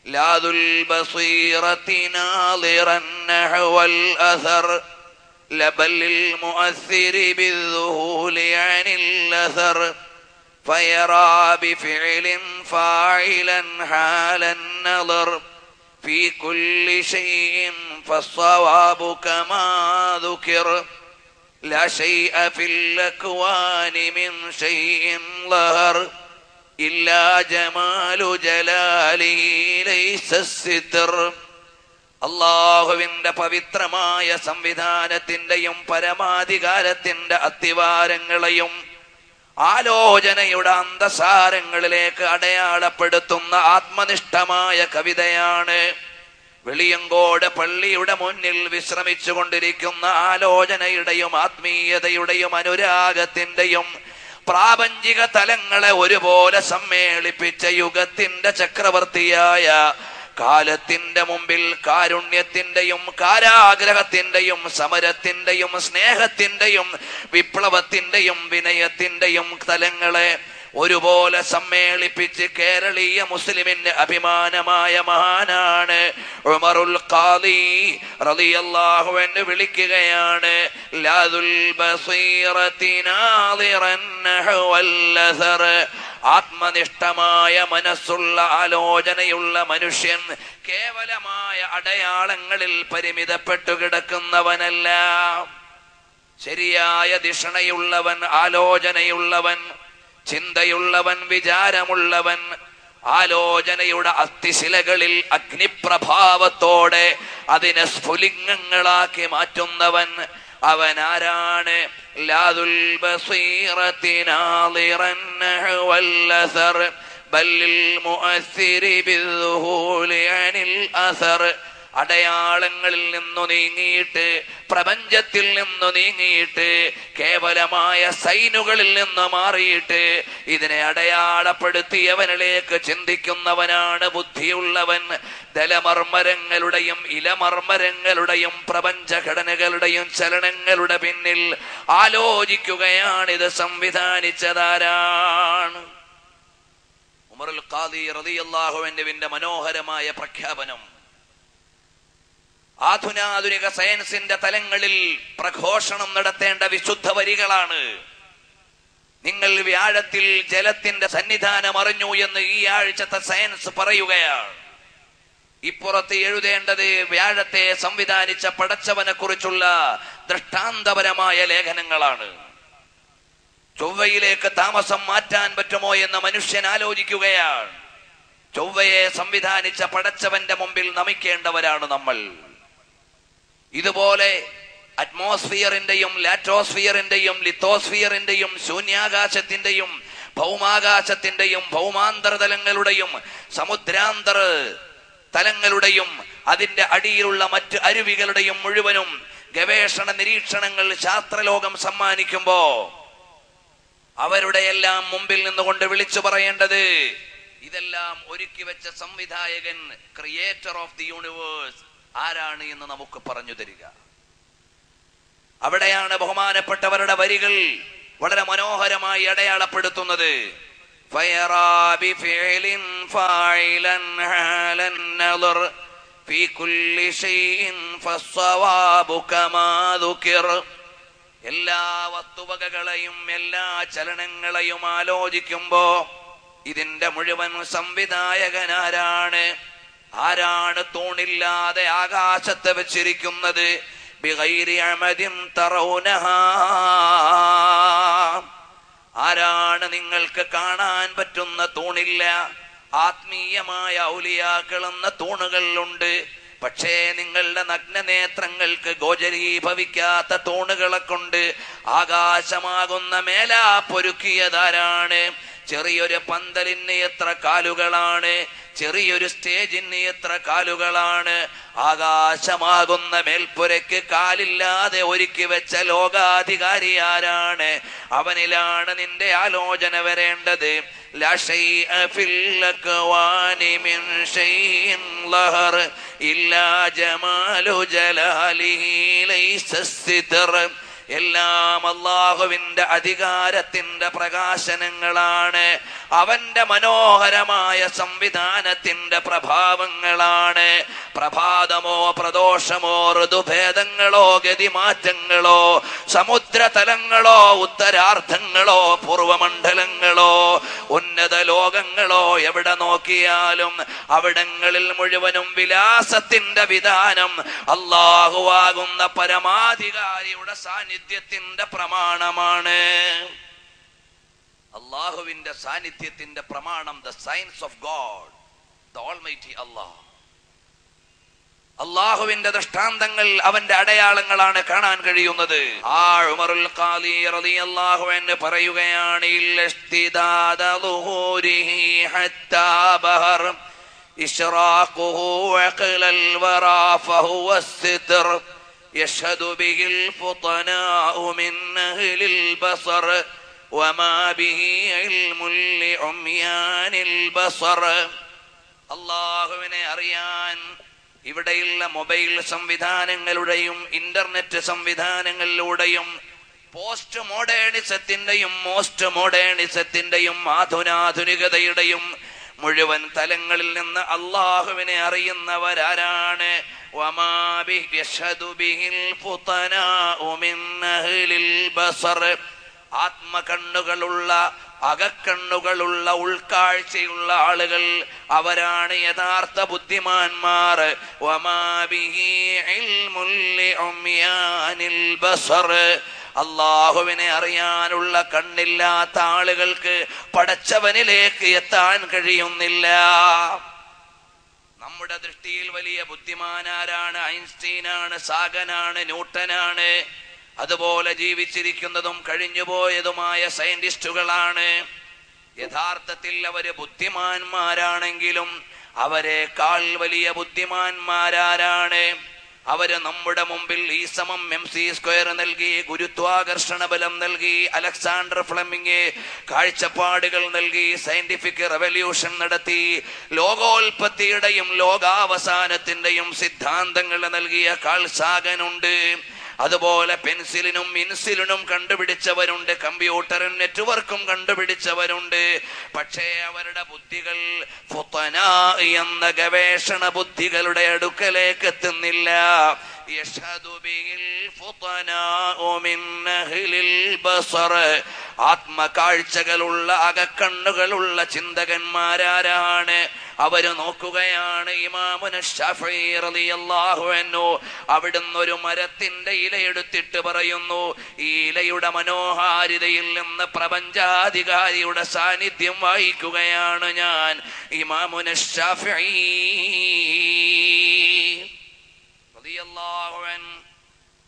ലാദുൽ ബസീറത്തി നാളിറൻ നഹ്വൽ അസർ ലബലിൽ മുഅസ്സിരി ബിദ്ദുഹൂലി അനിൽ അസർ ഫയറാ ബിഫിഇലിൻ ഫാഇലൻ ഹാലൻ നളർ في كل شيء فالصواب كما ذكر لا شيء في الأكوان من شيء ظهر إلا جمال جلاله ليس الستر. അല്ലാഹുവിന്റെ പവിത്രമായ സംവിധാനത്തിന്റെയും പരമാധികാരത്തിന്റെ അത്തിവാരങ്ങളെയും ആലോചനയുടെ അന്തസാരങ്ങളിലേക്ക് അടയാളപ്പെടുത്തുന്ന ആത്മനിഷ്ഠമായ കവിതയാണ്. വെളിയങ്കോട് പള്ളിയുടെ മുന്നിൽ വിശ്രമിച്ചു കൊണ്ടിരിക്കുന്ന ആലോചനയുടെയും ആത്മീയതയുടെയും അനുരാഗത്തിന്റെയും പ്രാപഞ്ചിക തലങ്ങളെ ഒരുപോലെ സമ്മേളിപ്പിച്ച യുഗത്തിന്റെ ചക്രവർത്തിയായ കാലത്തിന്റെ മുമ്പിൽ കാരുണ്യത്തിന്റെയും കാരാഗ്രഹത്തിന്റെയും സമരത്തിന്റെയും സ്നേഹത്തിന്റെയും വിപ്ലവത്തിന്റെയും വിനയത്തിന്റെയും തലങ്ങളെ ഒരുപോലെ സമ്മേളിപ്പിച്ച് കേരളീയ മുസ്ലിമിന്റെ അഭിമാനമായ മഹാനാണ് ഉമറുൽ ഖാദി റളിയല്ലാഹു അൻഹു വിളിക്കുകയാണ്. ലാദുൽ ബസീറത്തി നാളിറൻ നഹ്വൽ അസർ. ആത്മനിഷ്ഠമായ മനസ്സുള്ള ആലോചനയുള്ള മനുഷ്യൻ കേവലമായ അടയാളങ്ങളിൽ പരിമിതപ്പെട്ടു കിടക്കുന്നവനല്ല. ശരിയായ ദിഷണയുള്ളവൻ, ആലോചനയുള്ളവൻ, ചിന്തയുള്ളവൻ, വിചാരമുള്ളവൻ, ആലോചനയുടെ അസ്ഥിശിലകളിൽ അഗ്നിപ്രഭാവത്തോടെ അതിനെ സ്ഫുലിംഗങ്ങളാക്കി മാറ്റുന്നവൻ അവനാരാണ്? ലാദുൽ ബസീറത്തി നാളിറൻ നഹ്വൽ അസർ ബല്ലിൽ മുഅസ്സിരി ബിദ്ദുഹൂലി അനിൽ അസർ. അടയാളങ്ങളിൽ നിന്നു നീങ്ങിയിട്ട്, പ്രപഞ്ചത്തിൽ നിന്നു നീങ്ങിയിട്ട്, കേവലമായ സൈനുകളിൽ നിന്ന് മാറിയിട്ട് ഇതിനെ അടയാളപ്പെടുത്തിയവനിലേക്ക് ചിന്തിക്കുന്നവനാണ് ബുദ്ധിയുള്ളവൻ. ദലമർമരങ്ങളുടെയും ഇലമർമരങ്ങളുടെയും പ്രപഞ്ചഘടനകളുടെയും ചലനങ്ങളുടെ പിന്നിൽ ആലോചിക്കുകയാണ് ഇത് സംവിധാനിച്ചതാരാണ്? ഉമറുൽ ഖാദി റളിയല്ലാഹു അൻഹുവിന്റെ മനോഹരമായ പ്രഖ്യാപനം ആധുനിക സയൻസിന്റെ തലങ്ങളിൽ പ്രഘോഷണം നടത്തേണ്ട വിശുദ്ധ വരികളാണ്. നിങ്ങൾ വ്യാഴത്തിൽ ജലത്തിന്റെ സന്നിധാനം അറിഞ്ഞു എന്ന് ഈ ആഴ്ചത്തെ സയൻസ് പറയുകയാണ്. ഇപ്പുറത്ത് എഴുതേണ്ടത് വ്യാഴത്തെ സംവിധാനിച്ച പടച്ചവനെ കുറിച്ചുള്ള ദൃഷ്ടാന്തപരമായ ലേഖനങ്ങളാണ്. ചൊവ്വയിലേക്ക് താമസം മാറ്റാൻ പറ്റുമോ എന്ന് മനുഷ്യൻ ആലോചിക്കുകയാണ്. ചൊവ്വയെ സംവിധാനിച്ച പടച്ചവന്റെ മുമ്പിൽ നമിക്കേണ്ടവരാണ് നമ്മൾ. ഇതുപോലെ അറ്റ്മോസ്ഫിയറിന്റെയും ലാറ്റോസ്ഫിയറിന്റെയും ലിത്തോസ്ഫിയറിന്റെയും ശൂന്യാകാശത്തിന്റെയും ഭൗമാകാശത്തിന്റെയും ഭൗമാന്തരതലങ്ങളുടെയും സമുദ്രാന്തര തലങ്ങളുടെയും അതിന്റെ അടിയിലുള്ള മറ്റ് അരുവികളുടെയും മുഴുവനും ഗവേഷണ നിരീക്ഷണങ്ങൾ ശാസ്ത്രലോകം സമ്മാനിക്കുമ്പോ അവരുടെ എല്ലാം മുമ്പിൽ നിന്നുകൊണ്ട് വിളിച്ചു പറയേണ്ടത് ഇതെല്ലാം ഒരുക്കി വെച്ച സംവിധായകൻ, ക്രിയേറ്റർ ഓഫ് ദി യൂണിവേഴ്സ് ആരാണ് എന്ന് നമുക്ക് പറഞ്ഞു തരിക. അവിടെയാണ് ബഹുമാനപ്പെട്ടവരുടെ വരികൾ വളരെ മനോഹരമായി അടയാളപ്പെടുത്തുന്നത്. എല്ലാ വസ്തുവകകളെയും എല്ലാ ചലനങ്ങളെയും ആലോചിക്കുമ്പോ ഇതിന്റെ മുഴുവൻ സംവിധായകൻ ആരാണ്? ആരാണ് തൂണില്ലാതെ ആകാശത്ത് വെച്ചിരിക്കുന്നത്? ബിഗൈരി അമദിൻ തറൗനഹാ, ആരാണ് നിങ്ങൾക്ക് കാണാൻ പറ്റുന്ന തൂണില്ല? ആത്മീയമായ ഔലിയാക്കൾ എന്ന തൂണുകൾ ഉണ്ട്. പക്ഷേ നിങ്ങളുടെ നഗ്നനേത്രങ്ങൾക്ക് ഗോചരീഭവിക്കാത്ത തൂണുകളെ കൊണ്ട് ആകാശമാകുന്ന മേലാപ്പൊരുക്കിയതാരാണ്? ചെറിയൊരു പന്തലിന് എത്ര കാലുകളാണ്? ചെറിയൊരു സ്റ്റേജിന് എത്ര കാലുകളാണ്? ആകാശമാകുന്ന മേൽപ്പുരയ്ക്ക് കാലില്ലാതെ ഒരുക്കി വെച്ച ലോകാധികാരി ആരാണ്? അവനിലാണ് നിന്റെ ആലോചന വരേണ്ടത്. ലാ ശൈഅ ഫിൽ അക്വാനി മിൻ ശൈഇൻ ലഹർ ഇല്ലാ ജമാലു ജലാലിഹി ലൈസ സിദ്ർ. എല്ലാം അല്ലാഹുവിന്റെ അധികാരത്തിന്റെ പ്രകാശനങ്ങളാണ്. അവന്റെ മനോഹരമായ സംവിധാനത്തിന്റെ പ്രഭാവങ്ങളാണ്. പ്രഭാതമോ പ്രദോഷമോ ഋതുഭേദങ്ങളോ ഗതിമാറ്റങ്ങളോ സമുദ്രതലങ്ങളോ ഉത്തരാർദ്ധങ്ങളോ പൂർവമണ്ഡലങ്ങളോ ഉന്നത ലോകങ്ങളോ എവിടെ നോക്കിയാലും അവിടങ്ങളിൽ മുഴുവനും വിലാസത്തിന്റെ വിധാനം അല്ലാഹുവാകുന്ന പരമാധികാരിയുടെ സാന്നിധ്യത്തിന്റെ പ്രമാണമാണ്. അല്ലാഹുവിന്റെ സാന്നിധ്യത്തിന്റെ പ്രമാണം, the science of God, the almighty Allah. അല്ലാഹുവിന്റെ ദൃഷ്ടാന്തങ്ങൾ, അവന്റെ അടയാളങ്ങളാണ് കാണാൻ കഴിയുന്നത്. ആ ഉമറുൽ ഖാദി റളിയല്ലാഹു അൻഹു പറയുകയാണ്, ഇൽസ്തിദാദ ളുഹൂരിഹി ഹത്താ ബഹർ ഇശ്റാഖുഹു വഖലൽ വറാ ഫഹുവ സിദ്ർ യശ്ഹദു ബിഹിൽ ഫുതനാഉ മിൻ അഹ്ലിൽ ബസർ വമാ ബിഹി ഇൽമുൽ ലിഉംയാനിൽ ബസർ. അല്ലാഹുവിനെ അറിയാൻ ഇവിടെയുള്ള മൊബൈൽ സംവിധാനങ്ങളുടെയും ഇന്റർനെറ്റ് സംവിധാനങ്ങളിലൂടെയും പോസ്റ്റ് മോഡേണിസത്തിന്റെയും മോസ്റ്റ് മോഡേണിസത്തിന്റെയും ആധുനാധുനികതയുടെയും മുഴുവൻ തലങ്ങളിൽ നിന്ന് അല്ലാഹുവിനെ അറിയുന്നവരാരാണ്? വമാ ബിഹി യശ്ഹദു ബിഹിൽ ഫുതനാഉ മിൻ അഹ്ലിൽ ബസർ. ആത്മകണ്ണുകളുള്ള, അകക്കണ്ണുകളുള്ള, ഉൾക്കാഴ്ചയുള്ള ആളുകൾ, അവരാണ് യഥാർത്ഥ ബുദ്ധിമാന്മാർ. വമാ ബിഹി ഇൽമുൽ ലിഉംയാനിൽ ബസർ. അല്ലാഹുവിനെ അറിയാനുള്ള കണ്ണില്ലാത്ത ആളുകൾക്ക് പടച്ചവനിലേക്ക് എത്താൻ കഴിയുന്നില്ല. നമ്മുടെ ദൃഷ്ടിയിൽ വലിയ ബുദ്ധിമാനാരാണ്? ഐൻസ്റ്റീനാണ്, സാഗനാണ്, ന്യൂട്ടനാണ്. അതുപോലെ ജീവിച്ചിരിക്കുന്നതും കഴിഞ്ഞുപോയതുമായ സയന്റിസ്റ്റുകളാണ്. യഥാർത്ഥത്തിൽ അവര് ബുദ്ധിമാന്മാരാണെങ്കിലും അവരെക്കാൾ വലിയ ബുദ്ധിമാന്മാരാരാണ്? അവര് നമ്മുടെ മുമ്പിൽ E=mc² നൽകി, ഗുരുത്വാകർഷണ ബലം നൽകി, അലക്സാണ്ടർ ഫ്ലെമിംഗ് കാഴ്ചപ്പാടുകൾ നൽകി, സയന്റിഫിക് റെവല്യൂഷൻ നടത്തി, ലോകോൽപത്തിയുടെയും ലോകാവസാനത്തിന്റെയും സിദ്ധാന്തങ്ങൾ നൽകിയ കാൾ സാഗനുണ്ട്. അതുപോലെ പെൻസിലിനും ഇൻസുലിനും കണ്ടുപിടിച്ചവരുണ്ട്, കമ്പ്യൂട്ടറും നെറ്റ്വർക്കും കണ്ടുപിടിച്ചവരുണ്ട്. പക്ഷേ അവരുടെ ബുദ്ധികൾ ഫുതനാ എന്ന ഗവേഷണ ബുദ്ധികളുടെ അടുക്കലേക്ക് എത്തുന്നില്ല. യശ്ഹദു ബിഹിൽ ഫുതനാഉ മിൻ അഹ്ലിൽ ബസർ. ആത്മകാഴ്ചകളുള്ള, അകക്കണ്ണുകളുള്ള ചിന്തകന്മാരാരാണ്? അവര് നോക്കുകയാണ്. ഇമാമുന ശാഫഈ റളിയല്ലാഹു അൻഹു അവിടുന്ന് ഒരു മരത്തിന്റെ ഇല എടുത്തിട്ട് പറയുന്നു, ഈ ഇലയുടെ മനോഹാരിതയിൽ നിന്ന് പ്രപഞ്ചാധികാരിയുടെ സാന്നിധ്യം വായിക്കുകയാണ് ഞാൻ. ഇമാമുന ശാഫഈ റളിയല്ലാഹു അൻഹു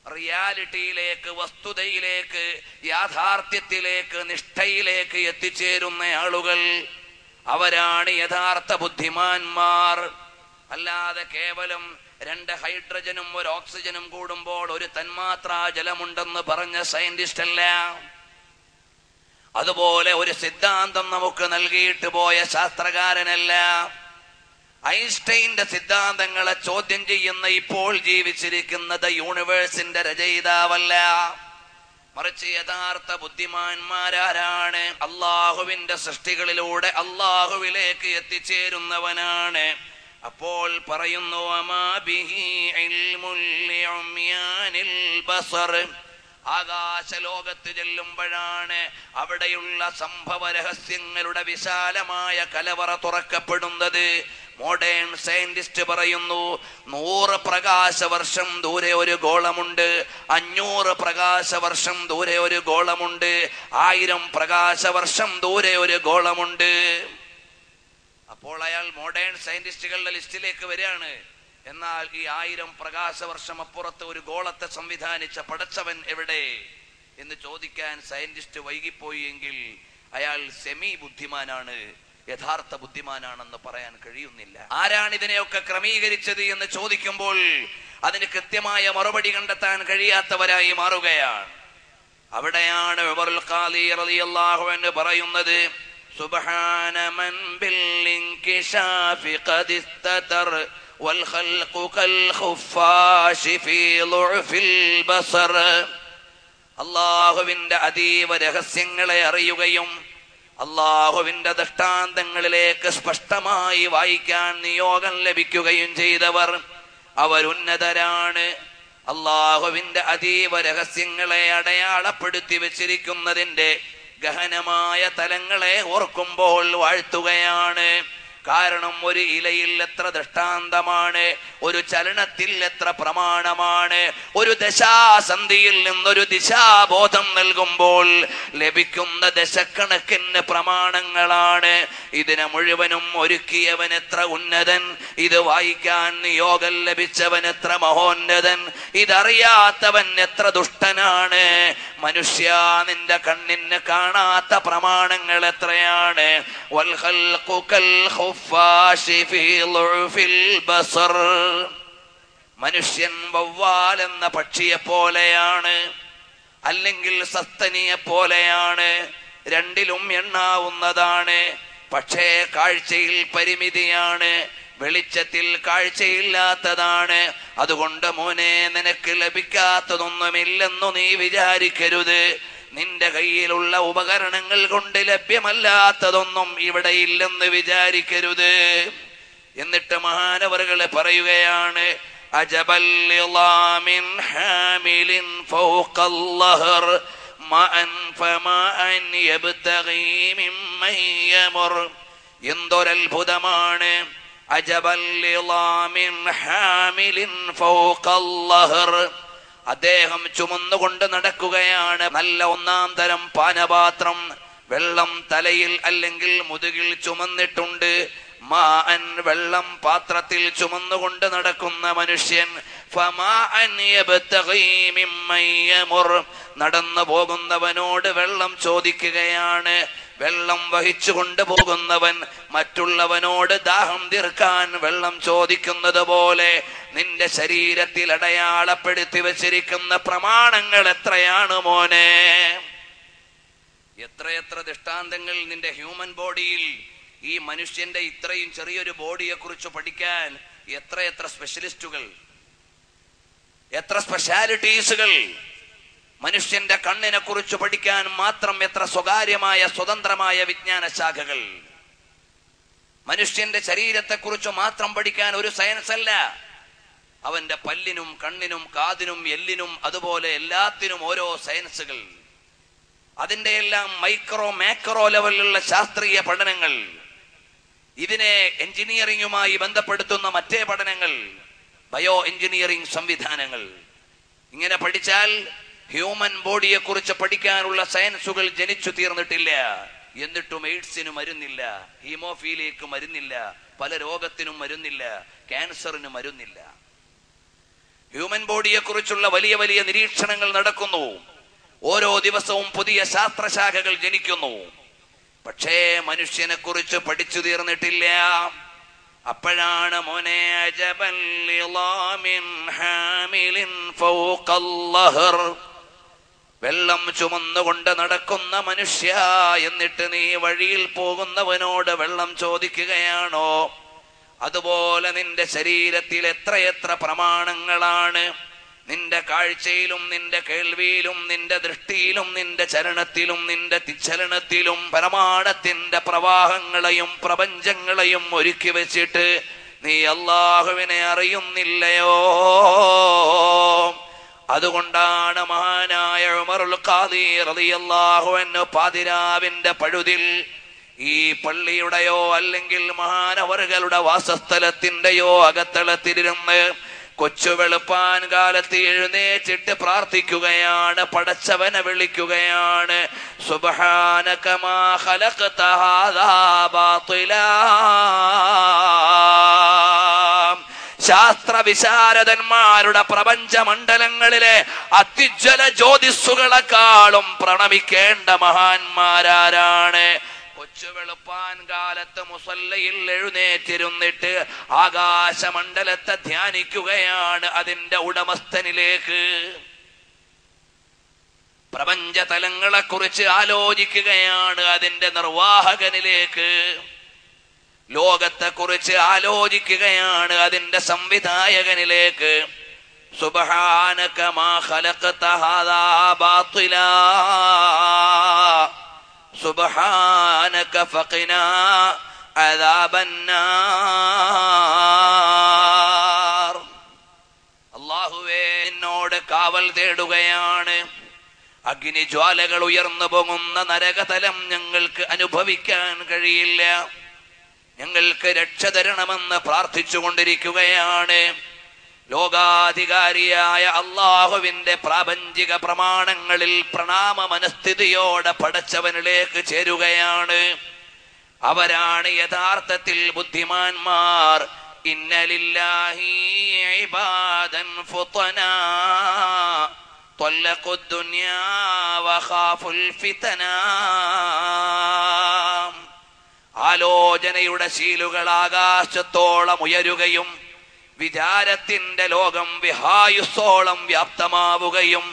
റിയാലിറ്റിയിലേക്ക്, വസ്തുതയിലേക്ക്, യാഥാർത്ഥ്യത്തിലേക്ക്, നിഷ്ഠയിലേക്ക് എത്തിച്ചേരുന്ന ആളുകൾ, അവരാണ് യഥാർത്ഥ ബുദ്ധിമാന്മാർ. അല്ലാതെ കേവലം 2 ഹൈഡ്രജനും 1 ഓക്സിജനും കൂടുമ്പോൾ ഒരു തന്മാത്രാ ജലമുണ്ടെന്ന് പറഞ്ഞ സയന്റിസ്റ്റ് അല്ല. അതുപോലെ ഒരു സിദ്ധാന്തം നമുക്ക് നൽകിയിട്ട് പോയ ശാസ്ത്രകാരനല്ല. ഐൻസ്റ്റൈന്റെ സിദ്ധാന്തങ്ങളെ ചോദ്യം ചെയ്യുന്ന ഇപ്പോൾ ജീവിച്ചിരിക്കുന്നത് യൂണിവേഴ്സിന്റെ രചയിതാവല്ല. മറിച്ച് യഥാർത്ഥ ബുദ്ധിമാന്മാരാരാണ്? അള്ളാഹുവിന്റെ സൃഷ്ടികളിലൂടെ അള്ളാഹുവിലേക്ക് എത്തിച്ചേരുന്നവനാണ്. അപ്പോൾ പറയുന്നു, അമാ ബിഹി ഇൽമുൽ ലിഉമ്യാനിൽ ബസർ. ആകാശലോകത്ത് ചെല്ലുമ്പോഴാണ് അവിടെയുള്ള സംഭവ രഹസ്യങ്ങളുടെ വിശാലമായ കലവറ തുറക്കപ്പെടുന്നത്. മോഡേൺ സയന്റിസ്റ്റ് പറയുന്നു, 100 പ്രകാശവർഷം ദൂരെ ഒരു ഗോളമുണ്ട്, 500 പ്രകാശവർഷം ദൂരെ ഒരു ഗോളമുണ്ട്, 1000 പ്രകാശവർഷം ദൂരെ ഒരു ഗോളമുണ്ട്. അപ്പോൾ അയാൾ മോഡേൺ സയന്റിസ്റ്റുകളുടെ ലിസ്റ്റിലേക്ക് വരികയാണ്. എന്നാൽ ഈ 1000 പ്രകാശവർഷം അപ്പുറത്ത് ഒരു ഗോളത്തെ സംവിധാനിച്ച പടച്ചവൻ എവിടെ എന്ന് ചോദിക്കാൻ സയന്റിസ്റ്റ് വൈകിപ്പോയി എങ്കിൽ അയാൾ സെമി ബുദ്ധിമാനാണ്, യഥാർത്ഥ ബുദ്ധിമാനാണെന്ന് പറയാൻ കഴിയുന്നില്ല. ആരാണ് ഇതിനെയൊക്കെ ക്രമീകരിച്ചത് എന്ന് ചോദിക്കുമ്പോൾ അതിന് കൃത്യമായ മറുപടി കണ്ടെത്താൻ കഴിയാത്തവരായി മാറുകയാണ്. അവിടെയാണ് ഉമറുൽ ഖാദി റളിയല്ലാഹു അൻഹു പറയുന്നത്, സുബ്ഹാന മൻ ബിൽ ഇൻകിശാഫി ഖദ് ഇസ്തതർ വൽ ഖൽഖു കൽ ഖുഫാശി ഫീ ളുഅഫിൽ ബസർ. അല്ലാഹുവിന്റെ അതീവ രഹസ്യങ്ങളെ അറിയുകയും അള്ളാഹുവിന്റെ ദൃഷ്ടാന്തങ്ങളിലേക്ക് സ്പഷ്ടമായി വായിക്കാൻ നിയോഗം ലഭിക്കുകയും ചെയ്തവർ അവരുന്നതരാണ്. അള്ളാഹുവിന്റെ അതീവ രഹസ്യങ്ങളെ അടയാളപ്പെടുത്തി വെച്ചിരിക്കുന്നതിന്റെ ഗഹനമായ തലങ്ങളെ ഓർക്കുമ്പോൾ വാഴ്ത്തുകയാണ്. കാരണം ഒരു ഇലയിൽ എത്ര ദൃഷ്ടാന്തമാണ്, ഒരു ചലനത്തിൽ എത്ര പ്രമാണമാണ്, ഒരു ദശാസന്ധിയിൽ നിന്നൊരു ദിശാബോധം നൽകുമ്പോൾ ലഭിക്കുന്ന ദശക്കണക്കിന് പ്രമാണങ്ങളാണ്. ഇതിനെ മുഴുവനും ഒരുക്കിയവൻ എത്ര ഉന്നതൻ, ഇത് വായിക്കാൻ നിയോഗം ലഭിച്ചവൻ എത്ര മഹോന്നതൻ, ഇതറിയാത്തവൻ എത്ര ദുഷ്ടനാണ്. മനുഷ്യ, നിന്റെ കണ്ണിന് കാണാത്ത പ്രമാണങ്ങൾ എത്രയാണ്. വൽ ഖൽഖു കൽ ഖുഫാശി ഫീ ളുഅഫിൽ ബസർ. മനുഷ്യൻ വവ്വാൽ എന്ന പക്ഷിയെ പോലെയാണ്, അല്ലെങ്കിൽ സസ്തനിയെ പോലെയാണ്. രണ്ടിലും എണ്ണാവുന്നതാണ്. പക്ഷേ കാഴ്ചയിൽ പരിമിതിയാണ്, വെളിച്ചത്തിൽ കാഴ്ചയില്ലാത്തതാണ്. അതുകൊണ്ട് മോനെ, നിനക്ക് ലഭിക്കാത്തതൊന്നുമില്ലെന്നു നീ വിചാരിക്കരുത്. നിന്റെ കയ്യിലുള്ള ഉപകരണങ്ങൾ കൊണ്ട് ലഭ്യമല്ലാത്തതൊന്നും ഇവിടെ ഇല്ലെന്ന് വിചാരിക്കരുത്. എന്നിട്ട് മഹാനവറുകളെ പറയുകയാണ്, അജബൽ ലിളാമിൻ ഹാമിലിൻ ഫൗഖൽ ലഹർ മഅൻ ഫമഅൻ യബ്തഗി മിമ്മൻ യമർ. എന്തൊരത്ഭുതമാണ്! അജബൽ ലിളാമിൻ ഹാമിലിൻ ഫൗഖൽ ലഹർ. അദ്ദേഹം ചുമന്നുകൊണ്ട് നടക്കുകയാണ്. നല്ല 1-ാം തരം പാനപാത്രം, വെള്ളം തലയിൽ അല്ലെങ്കിൽ മുതുകിൽ ചുമന്നിട്ടുണ്ട്. മാഅൻ, വെള്ളം പാത്രത്തിൽ ചുമന്നുകൊണ്ട് നടക്കുന്ന മനുഷ്യൻ. ഫമാഅൻ യബ്തഗി മിമ്മൻ യമർ. നടന്നു പോകുന്നവനോട് വെള്ളം ചോദിക്കുകയാണ്. വെള്ളം വഹിച്ചു കൊണ്ടുപോകുന്നവൻ മറ്റുള്ളവനോട് ദാഹം തീർക്കാൻ വെള്ളം ചോദിക്കുന്നത് പോലെ നിന്റെ ശരീരത്തിൽ അടയാളപ്പെടുത്തി വെച്ചിരിക്കുന്ന പ്രമാണങ്ങൾ എത്രയാണ് മോനെ! എത്രയെത്ര ദൃഷ്ടാന്തങ്ങൾ നിന്റെ ഹ്യൂമൻ ബോഡിയിൽ. ഈ മനുഷ്യന്റെ ഇത്രയും ചെറിയൊരു ബോഡിയെ കുറിച്ച് പഠിക്കാൻ എത്രയെത്ര സ്പെഷ്യലിസ്റ്റുകൾ, എത്ര സ്പെഷ്യാലിറ്റീസുകൾ. മനുഷ്യന്റെ കണ്ണിനെ കുറിച്ച് പഠിക്കാൻ മാത്രം എത്ര സ്വകാര്യമായ സ്വതന്ത്രമായ വിജ്ഞാന ശാഖകൾ. മനുഷ്യന്റെ ശരീരത്തെക്കുറിച്ച് മാത്രം പഠിക്കാൻ ഒരു സയൻസ് അല്ല. അവന്റെ പല്ലിനും കണ്ണിനും കാതിനും എല്ലിനും അതുപോലെ എല്ലാത്തിനും ഓരോ സയൻസുകൾ. അതിന്റെ എല്ലാം മൈക്രോ മാക്രോ ലെവലിലുള്ള ശാസ്ത്രീയ പഠനങ്ങൾ. ഇതിനെ എഞ്ചിനീയറിംഗുമായി ബന്ധപ്പെടുത്തുന്ന മറ്റേ പഠനങ്ങൾ ബയോ എഞ്ചിനീയറിംഗ് സംവിധാനങ്ങൾ. ഇങ്ങനെ പഠിച്ചാൽ ഹ്യൂമൻ ബോഡിയെ കുറിച്ച് പഠിക്കാനുള്ള സയൻസുകൾ ജനിച്ചു തീർന്നിട്ടില്ല. എന്നിട്ടും എയ്ഡ്സിന് മരുന്നില്ല, ഹീമോഫീലിയക്ക് മരുന്നില്ല, പല രോഗത്തിനും മരുന്നില്ല, ക്യാൻസറിന് മരുന്നില്ല. ഹ്യൂമൻ ബോഡിയെ കുറിച്ചുള്ള വലിയ വലിയ നിരീക്ഷണങ്ങൾ നടക്കുന്നു. ഓരോ ദിവസവും പുതിയ ശാസ്ത്രശാഖകൾ ജനിക്കുന്നു. പക്ഷേ മനുഷ്യനെ കുറിച്ച് പഠിച്ചു തീർന്നിട്ടില്ല. അപ്പോഴാണ് മോനെ അജബൻ ലിളാമിൻ ഹാമിലിൻ ഫൗഖൽ ലഹർ, വെള്ളം ചുമന്നുകൊണ്ട് നടക്കുന്ന മനുഷ്യ, എന്നിട്ട് നീ വഴിയിൽ പോകുന്നവനോട് വെള്ളം ചോദിക്കുകയാണോ? അതുപോലെ നിന്റെ ശരീരത്തിൽ എത്രയെത്ര പ്രമാണങ്ങളാണ്. നിന്റെ കാഴ്ചയിലും നിന്റെ കേൾവിയിലും നിന്റെ ദൃഷ്ടിയിലും നിന്റെ ചലനത്തിലും നിന്റെ തിച്ചലനത്തിലും പ്രമാണത്തിന്റെ പ്രവാഹങ്ങളെയും പ്രപഞ്ചങ്ങളെയും ഒരുക്കി വെച്ചിട്ട് നീ അല്ലാഹുവിനെ അറിയുന്നില്ലയോ? അതുകൊണ്ടാണ് മഹാനായ ഉമറുൽ ഖാദി റളിയല്ലാഹു അൻഹു പാതിരാവിന്റെ പഴുതിൽ ഈ പള്ളിയുടെയോ അല്ലെങ്കിൽ മഹാനവറുകളുടെ വാസസ്ഥലത്തിന്റെയോ അകത്തളത്തിലിരുന്ന് കൊച്ചു വെളുപ്പാൻ കാലത്ത് എഴുന്നേറ്റിട്ട് പ്രാർത്ഥിക്കുകയാണ്, പടച്ചവനെ വിളിക്കുകയാണ്. സുബ്ഹാനക മാ ഖലഖത ഹാദാ ബാതിലാ. ശാസ്ത്ര വിശാരദന്മാരുടെ പ്രപഞ്ചമണ്ഡലങ്ങളിലെ അത്യുജ്വല ജ്യോതിസ്സുകളെക്കാളും പ്രണമിക്കേണ്ട മഹാന്മാരാരാണ്? കൊച്ചു വെളുപ്പാൻ കാലത്ത് മുസല്ലയിൽ എഴുന്നേറ്റിരുന്നിട്ട് ആകാശമണ്ഡലത്തെ ധ്യാനിക്കുകയാണ്, അതിന്റെ ഉടമസ്ഥനിലേക്ക്. പ്രപഞ്ചതലങ്ങളെ കുറിച്ച് ആലോചിക്കുകയാണ്, അതിന്റെ നിർവാഹകനിലേക്ക്. ലോകത്തെ കുറിച്ച് ആലോചിക്കുകയാണ്, അതിന്റെ സംവിധായകനിലേക്ക്. സുബ്ഹാനക മാ ഖലഖത ഹാദാ ബാതിലാ സുബ്ഹാനക ഫഖിനാ അദാബന്നാർ. അല്ലാഹുവേ, നിന്നോട് കാവൽ തേടുകയാണ്. അഗ്നിജ്വാലകൾ ഉയർന്നു പോകുന്ന നരകതലം ഞങ്ങൾക്ക് അനുഭവിക്കാൻ കഴിയില്ല. ഞങ്ങൾക്ക് രക്ഷ തരണമെന്ന് പ്രാർത്ഥിച്ചു കൊണ്ടിരിക്കുകയാണ്. ലോകാധികാരിയായ അള്ളാഹുവിന്റെ പ്രാപഞ്ചിക പ്രമാണങ്ങളിൽ പ്രണാമ മനസ്ഥിതിയോടെ പടച്ചവനിലേക്ക് ചേരുകയാണ്. അവരാണ് യഥാർത്ഥത്തിൽ ബുദ്ധിമാന്മാർ. ഇന്ന ലില്ലാഹി ഇബാദൻ ഫുതനാ ത്വല്ലഖുദ് ദുനിയാ വഖാഫുൽ ഫിതനാ. ആലോചനയുടെ ശീലുകൾ ആകാശത്തോളം ഉയരുകയും വിചാരത്തിന്റെ ലോകം വിഹായുസോളം വ്യാപ്തമാവുകയും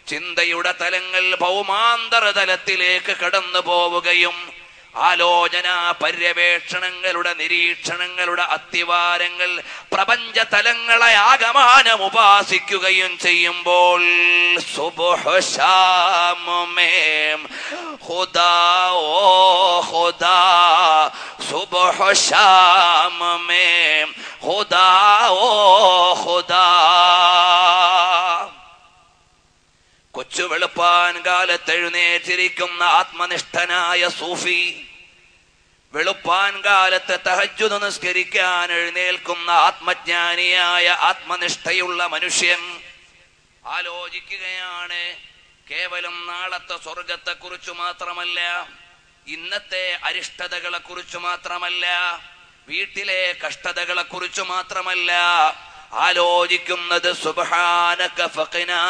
ചിന്തയുടെ തലങ്ങൾ ഭൗമാന്തര തലത്തിലേക്ക് കടന്നു പോവുകയും ആലോചന പര്യവേക്ഷണങ്ങളുടെ നിരീക്ഷണങ്ങളുടെ അത്തിവാരങ്ങൾ പ്രപഞ്ച തലങ്ങളെ ആകമാനം ഉപാസിക്കുകയും ചെയ്യുമ്പോൾ സുബ്ഹ് ശാമേം ഖുദാ ഓ ഖുദാ സുബ്ഹ് ശാമേം ഖുദാ ഓ ഖുദാ. കൊച്ചു വെളുപ്പാൻ കാലത്ത് എഴുന്നേറ്റിരിക്കുന്ന ആത്മനിഷ്ഠനായ സൂഫി, വെളുപ്പാൻ കാലത്ത് തഹജ്ജുദ് നിസ്കരിക്കാൻ എഴുന്നേൽക്കുന്ന ആത്മജ്ഞാനിയായ ആത്മനിഷ്ഠയുള്ള മനുഷ്യൻ ആലോചിക്കുകയാണ്. കേവലം നാളത്തെ സ്വർഗത്തെ കുറിച്ച് മാത്രമല്ല, ഇന്നത്തെ അരിഷ്ടതകളെ കുറിച്ച് മാത്രമല്ല, വീട്ടിലെ കഷ്ടതകളെ കുറിച്ച് മാത്രമല്ല ആലോചിക്കുന്നത്. സുബ്ഹാനക ഫഖിനാ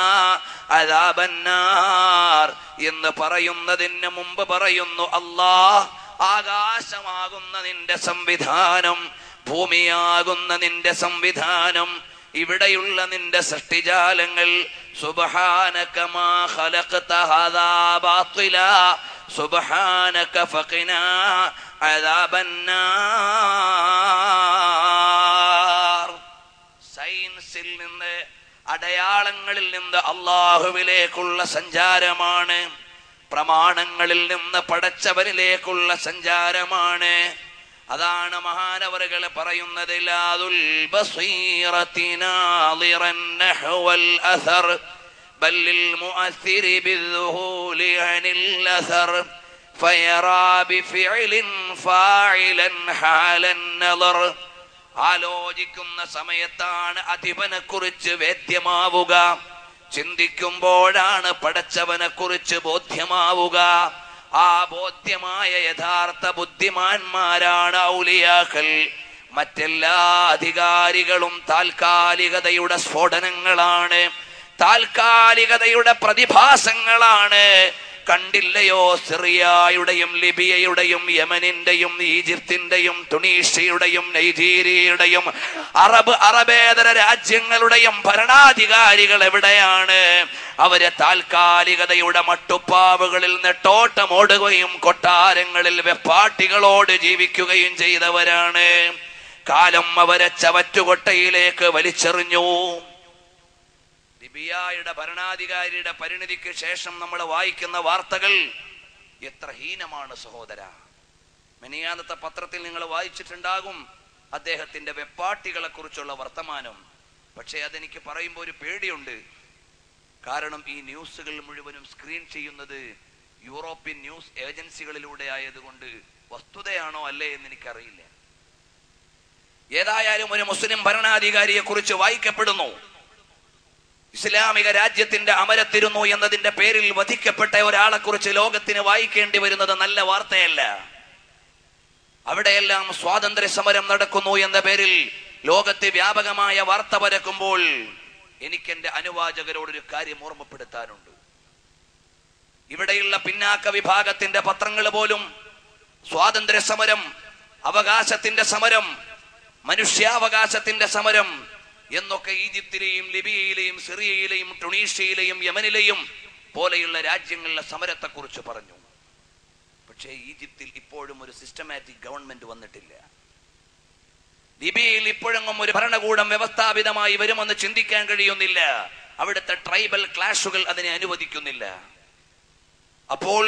അദാബന്നാർ എന്ന് പറയുന്നതിന് മുമ്പ് പറയുന്നു, അല്ലാഹ്, ആകാശമാകുന്ന നിന്റെ സംവിധാനം, ഭൂമിയാകുന്ന നിന്റെ സംവിധാനം, ഇവിടെയുള്ള നിന്റെ സൃഷ്ടിജാലങ്ങൾ, സുബ്ഹാനക മാ ഖലഖത ഹാദാ ബാതിലാ സുബ്ഹാനക ഫഖിനാ അദാബന്നാർ. സയൻസിൽ നിന്ന്, അടയാളങ്ങളിൽ നിന്ന് അല്ലാഹുവിലേക്കുള്ള സഞ്ചാരമാണ്. പ്രമാണങ്ങളിൽ നിന്ന് പടച്ചവനിലേക്കുള്ള സഞ്ചാരമാണ്. അതാണ് മഹാനവറുകൾ പറയുന്നത്, ലാദുൽ ബസീറതി നാളിറൻ നഹ്വൽ അസർ ബല്ലിൽ മുഅസ്സിരി ബിദ്ദുഹൂലി അനിൽ അസർ فيرى بفعل فاعلا حال النظر. ആലോചിക്കുന്ന സമയത്താണ് അധിപനെ കുറിച്ച് വേദ്യമാവുക. ചിന്തിക്കുമ്പോഴാണ് പടച്ചവനെ കുറിച്ച് ബോധ്യമാവുക. ആ ബോധ്യമായ യഥാർത്ഥ ബുദ്ധിമാന്മാരാണ് ഔലിയാക്കൾ. മറ്റെല്ലാ അധികാരികളും താൽക്കാലികതയുടെ സ്ഫോടനങ്ങളാണ്, താൽക്കാലികതയുടെ പ്രതിഭാസങ്ങളാണ്. കണ്ടില്ലയോ സിറിയയുടെയും ലിബിയയുടെയും യമനിന്റെയും ഈജിപ്തിന്റെയും തുണീഷ്യയുടെയും നൈജീരിയയുടെയും അറബേതര രാജ്യങ്ങളുടെയും ഭരണാധികാരികൾ എവിടെയാണ്? അവര് താൽക്കാലികതയുടെ മട്ടുപ്പാവുകളിൽ നെട്ടോട്ടമോടുകയും കൊട്ടാരങ്ങളിൽ വെപ്പാട്ടികളോട് ജീവിക്കുകയും ചെയ്തവരാണ്. കാലം അവരെ ചവറ്റുകൊട്ടയിലേക്ക് വലിച്ചെറിഞ്ഞു. ലിബിയയുടെ ഭരണാധികാരിയുടെ പരിണിതിക്ക് ശേഷം നമ്മൾ വായിക്കുന്ന വാർത്തകൾ എത്ര ഹീനമാണ് സഹോദര. മിനിയാന്നത്തെ പത്രത്തിൽ നിങ്ങൾ വായിച്ചിട്ടുണ്ടാകും അദ്ദേഹത്തിന്റെ വെപ്പാട്ടികളെ കുറിച്ചുള്ള വർത്തമാനം. പക്ഷെ അതെനിക്ക് പറയുമ്പോൾ ഒരു പേടിയുണ്ട്. കാരണം ഈ ന്യൂസുകൾ മുഴുവനും സ്ക്രീൻ ചെയ്യുന്നത് യൂറോപ്യൻ ന്യൂസ് ഏജൻസികളിലൂടെ ആയതുകൊണ്ട് വസ്തുതയാണോ അല്ലേ എന്ന് എനിക്കറിയില്ല. ഏതായാലും ഒരു മുസ്ലിം ഭരണാധികാരിയെ കുറിച്ച് വായിക്കപ്പെടുന്നു. ഇസ്ലാമിക രാജ്യത്തിന്റെ അമരത്തിരുന്നു എന്നതിന്റെ പേരിൽ വധിക്കപ്പെട്ട ഒരാളെ കുറിച്ച് ലോകത്തിന് വായിക്കേണ്ടി വരുന്നത് നല്ല വാർത്തയല്ല. അവിടെയെല്ലാം സ്വാതന്ത്ര്യ സമരം നടക്കുന്നു എന്ന പേരിൽ ലോകത്തെ വ്യാപകമായ വാർത്ത പരക്കുമ്പോൾ എനിക്കെന്റെ അനുവാചകരോടൊരു കാര്യം ഓർമ്മപ്പെടുത്താനുണ്ട്. ഇവിടെയുള്ള പിന്നാക്ക വിഭാഗത്തിന്റെ പത്രങ്ങൾ പോലും സ്വാതന്ത്ര്യ സമരം, അവകാശത്തിന്റെ സമരം, മനുഷ്യാവകാശത്തിന്റെ സമരം എന്നൊക്കെ ഈജിപ്തിലെയും ലിബിയയിലെയും സിറിയയിലെയും ടുണീഷ്യയിലെയും യമനിലെയും പോലെയുള്ള രാജ്യങ്ങളിലെ സമരത്തെ കുറിച്ച് പറഞ്ഞു. പക്ഷേ ഈജിപ്തിൽ ഇപ്പോഴും ഒരു സിസ്റ്റമാറ്റിക് ഗവൺമെന്റ് വന്നിട്ടില്ല. ലിബിയയിൽ ഇപ്പോഴെങ്ങും ഒരു ഭരണകൂടം വ്യവസ്ഥാപിതമായി വരുമെന്ന് ചിന്തിക്കാൻ കഴിയുന്നില്ല. അവിടുത്തെ ട്രൈബൽ ക്ലാഷുകൾ അതിനെ അനുവദിക്കുന്നില്ല. അപ്പോൾ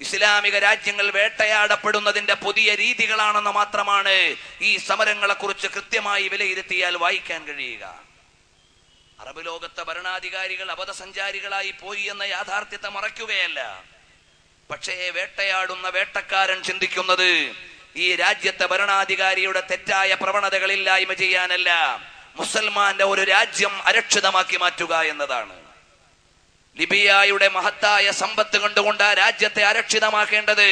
ഇസ്ലാമിക രാജ്യങ്ങൾ വേട്ടയാടപ്പെടുന്നതിന്റെ പുതിയ രീതികളാണെന്ന് മാത്രമാണ് ഈ സമരങ്ങളെ കുറിച്ച് കൃത്യമായി വിലയിരുത്തിയാൽ വായിക്കാൻ കഴിയുക. അറബ് ലോകത്തെ ഭരണാധികാരികൾ അബദ്ധസഞ്ചാരികളായി പോയി എന്ന യാഥാർത്ഥ്യത്തെ മറയ്ക്കുകയല്ല. പക്ഷേ വേട്ടയാടുന്ന വേട്ടക്കാരൻ ചിന്തിക്കുന്നത് ഈ രാജ്യത്തെ ഭരണാധികാരിയുടെ തെറ്റായ പ്രവണതകളില്ലായ്മ ചെയ്യാനല്ല, മുസൽമാന്റെ ഒരു രാജ്യം അരക്ഷിതമാക്കി മാറ്റുക എന്നതാണ്. ലിബിയയുടെ മഹത്തായ സമ്പത്ത് കണ്ടുകൊണ്ട് ആ രാജ്യത്തെ അരക്ഷിതമാക്കേണ്ടത്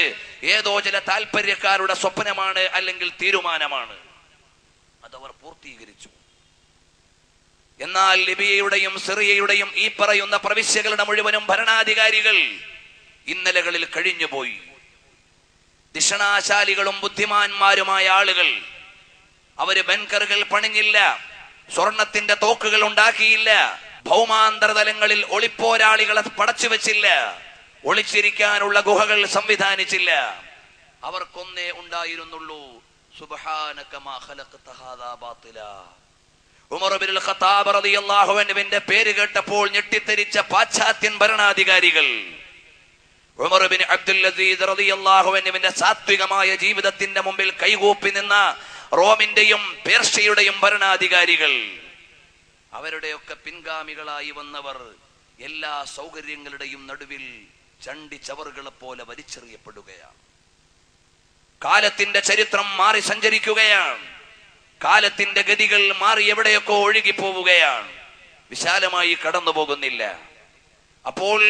ഏതോ ചില താല്പര്യക്കാരുടെ സ്വപ്നമാണ്, അല്ലെങ്കിൽ തീരുമാനമാണ്. അതവർ പൂർത്തീകരിച്ചു. എന്നാൽ ലിബിയയുടെയും സിറിയയുടെയും ഈ പറയുന്ന പ്രവിശ്യകളുടെ മുഴുവനും ഭരണാധികാരികൾ ഇന്നലകളിൽ കഴിഞ്ഞുപോയി. ദിഷണാശാലികളും ബുദ്ധിമാന്മാരുമായ ആളുകൾ. അവര് ബങ്കറുകൾ പണിഞ്ഞില്ല, സ്വർണത്തിന്റെ തോക്കുകൾ ഉണ്ടാക്കിയില്ല, ഭൗമാന്തരതലങ്ങളിൽ ഒളിപ്പോരാളികളെ പടച്ചു വെച്ചില്ല, ഒളിച്ചിരിക്കാനുള്ള ഗുഹകൾ സംവിധാനിച്ചില്ല. അവർക്കൊന്നേ ഉണ്ടായിരുന്നുള്ളൂ, സുബ്ഹാനക മാ ഖലഖത ഹാദാ ബാതിലാ. ഉമർ ഇബ്നുൽ ഖത്താബ് റളിയല്ലാഹു അൻഹുവിന്റെ പേര് കേട്ടപ്പോൾ ഞെട്ടിത്തെരിച്ച പാശ്ചാത്യൻ ഭരണാധികാരികൾ. ഉമർ ഇബ്നു അബ്ദുൽ അസീസ് റളിയല്ലാഹു അൻഹുവിന്റെ സാത്വികമായ ജീവിതത്തിന്റെ മുമ്പിൽ കൈകൂപ്പി നിന്ന റോമിന്റെയും പേർഷ്യയുടെയും ഭരണാധികാരികൾ, അവരുടെയൊക്കെ പിൻഗാമികളായി വന്നവർ എല്ലാ സൗകര്യങ്ങളുടെയും നടുവിൽ ചണ്ടി ചവറുകളെ പോലെ വലിച്ചെറിയപ്പെടുകയാണ്. കാലത്തിന്റെ ചരിത്രം മാറി സഞ്ചരിക്കുകയാണ്. കാലത്തിന്റെ ഗതികൾ മാറി എവിടെയൊക്കെ ഒഴുകിപ്പോവുകയാണ്, വിശാലമായി കടന്നു പോകുന്നില്ല. അപ്പോൾ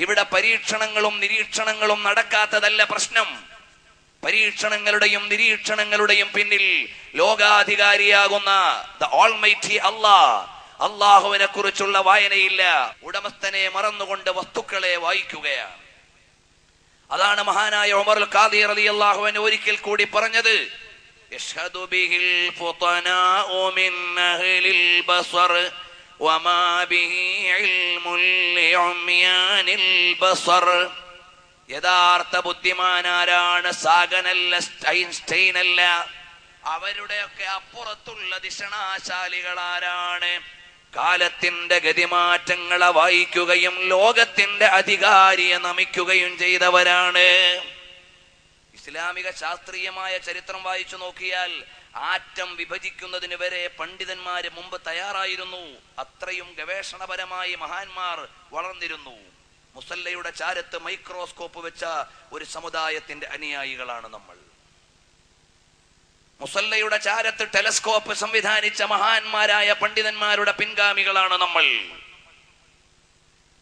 ഇവിടെ പരീക്ഷണങ്ങളും നിരീക്ഷണങ്ങളും നടക്കാത്തതല്ല പ്രശ്നം. പരീക്ഷണങ്ങളുടെയും നിരീക്ഷണങ്ങളുടെയും പിന്നിൽ ലോകാധികാരിയാകുന്ന ദ ഓൾമൈറ്റി അള്ളാഹുവിനെ കുറിച്ചുള്ള വായനയില്ല. ഉടമസ്ഥനെ മറന്നുകൊണ്ട് വസ്തുക്കളെ വായിക്കുകയാണ്. അതാണ് മഹാനായ ഉമറുൽ ഖാദി റളിയല്ലാഹു അൻഹു ഒരിക്കൽ കൂടി പറഞ്ഞത്, യഷ്ഹദു ബിഹിൽ ഫുതനാഉ മിൻ അഹ്ലിൽ ബസർ വമാ ബിഹി ഇൽമുൽ ലിഉംയാനിൽ ബസർ. യഥാർത്ഥ ബുദ്ധിമാനാരാണ്? സാഗനല്ല, ഐൻസ്റ്റൈനല്ല. അവരുടെയൊക്കെ അപ്പുറത്തുള്ള ദിഷണാശാലികളാരാണ്? കാലത്തിന്റെ ഗതിമാറ്റങ്ങളെ വായിക്കുകയും ലോകത്തിന്റെ അധികാരിയെ നമിക്കുകയും ചെയ്തവരാണ്. ഇസ്ലാമിക ശാസ്ത്രീയമായ ചരിത്രം വായിച്ചു നോക്കിയാൽ ആറ്റം വിഭജിക്കുന്നതിന് വരെ പണ്ഡിതന്മാര് മുമ്പ് തയ്യാറായിരുന്നു. അത്രയും ഗവേഷണപരമായി മഹാന്മാർ വളർന്നിരുന്നു. മുസല്ലയുടെ ചാരത്ത് മൈക്രോസ്കോപ്പ് വെച്ച ഒരു സമുദായത്തിന്റെ അനുയായികളാണ് നമ്മൾ. മുസല്ലയുടെ ചാരത്ത് ടെലസ്കോപ്പ് സംവിധാനിച്ച മഹാന്മാരായ പണ്ഡിതന്മാരുടെ പിൻഗാമികളാണ് നമ്മൾ.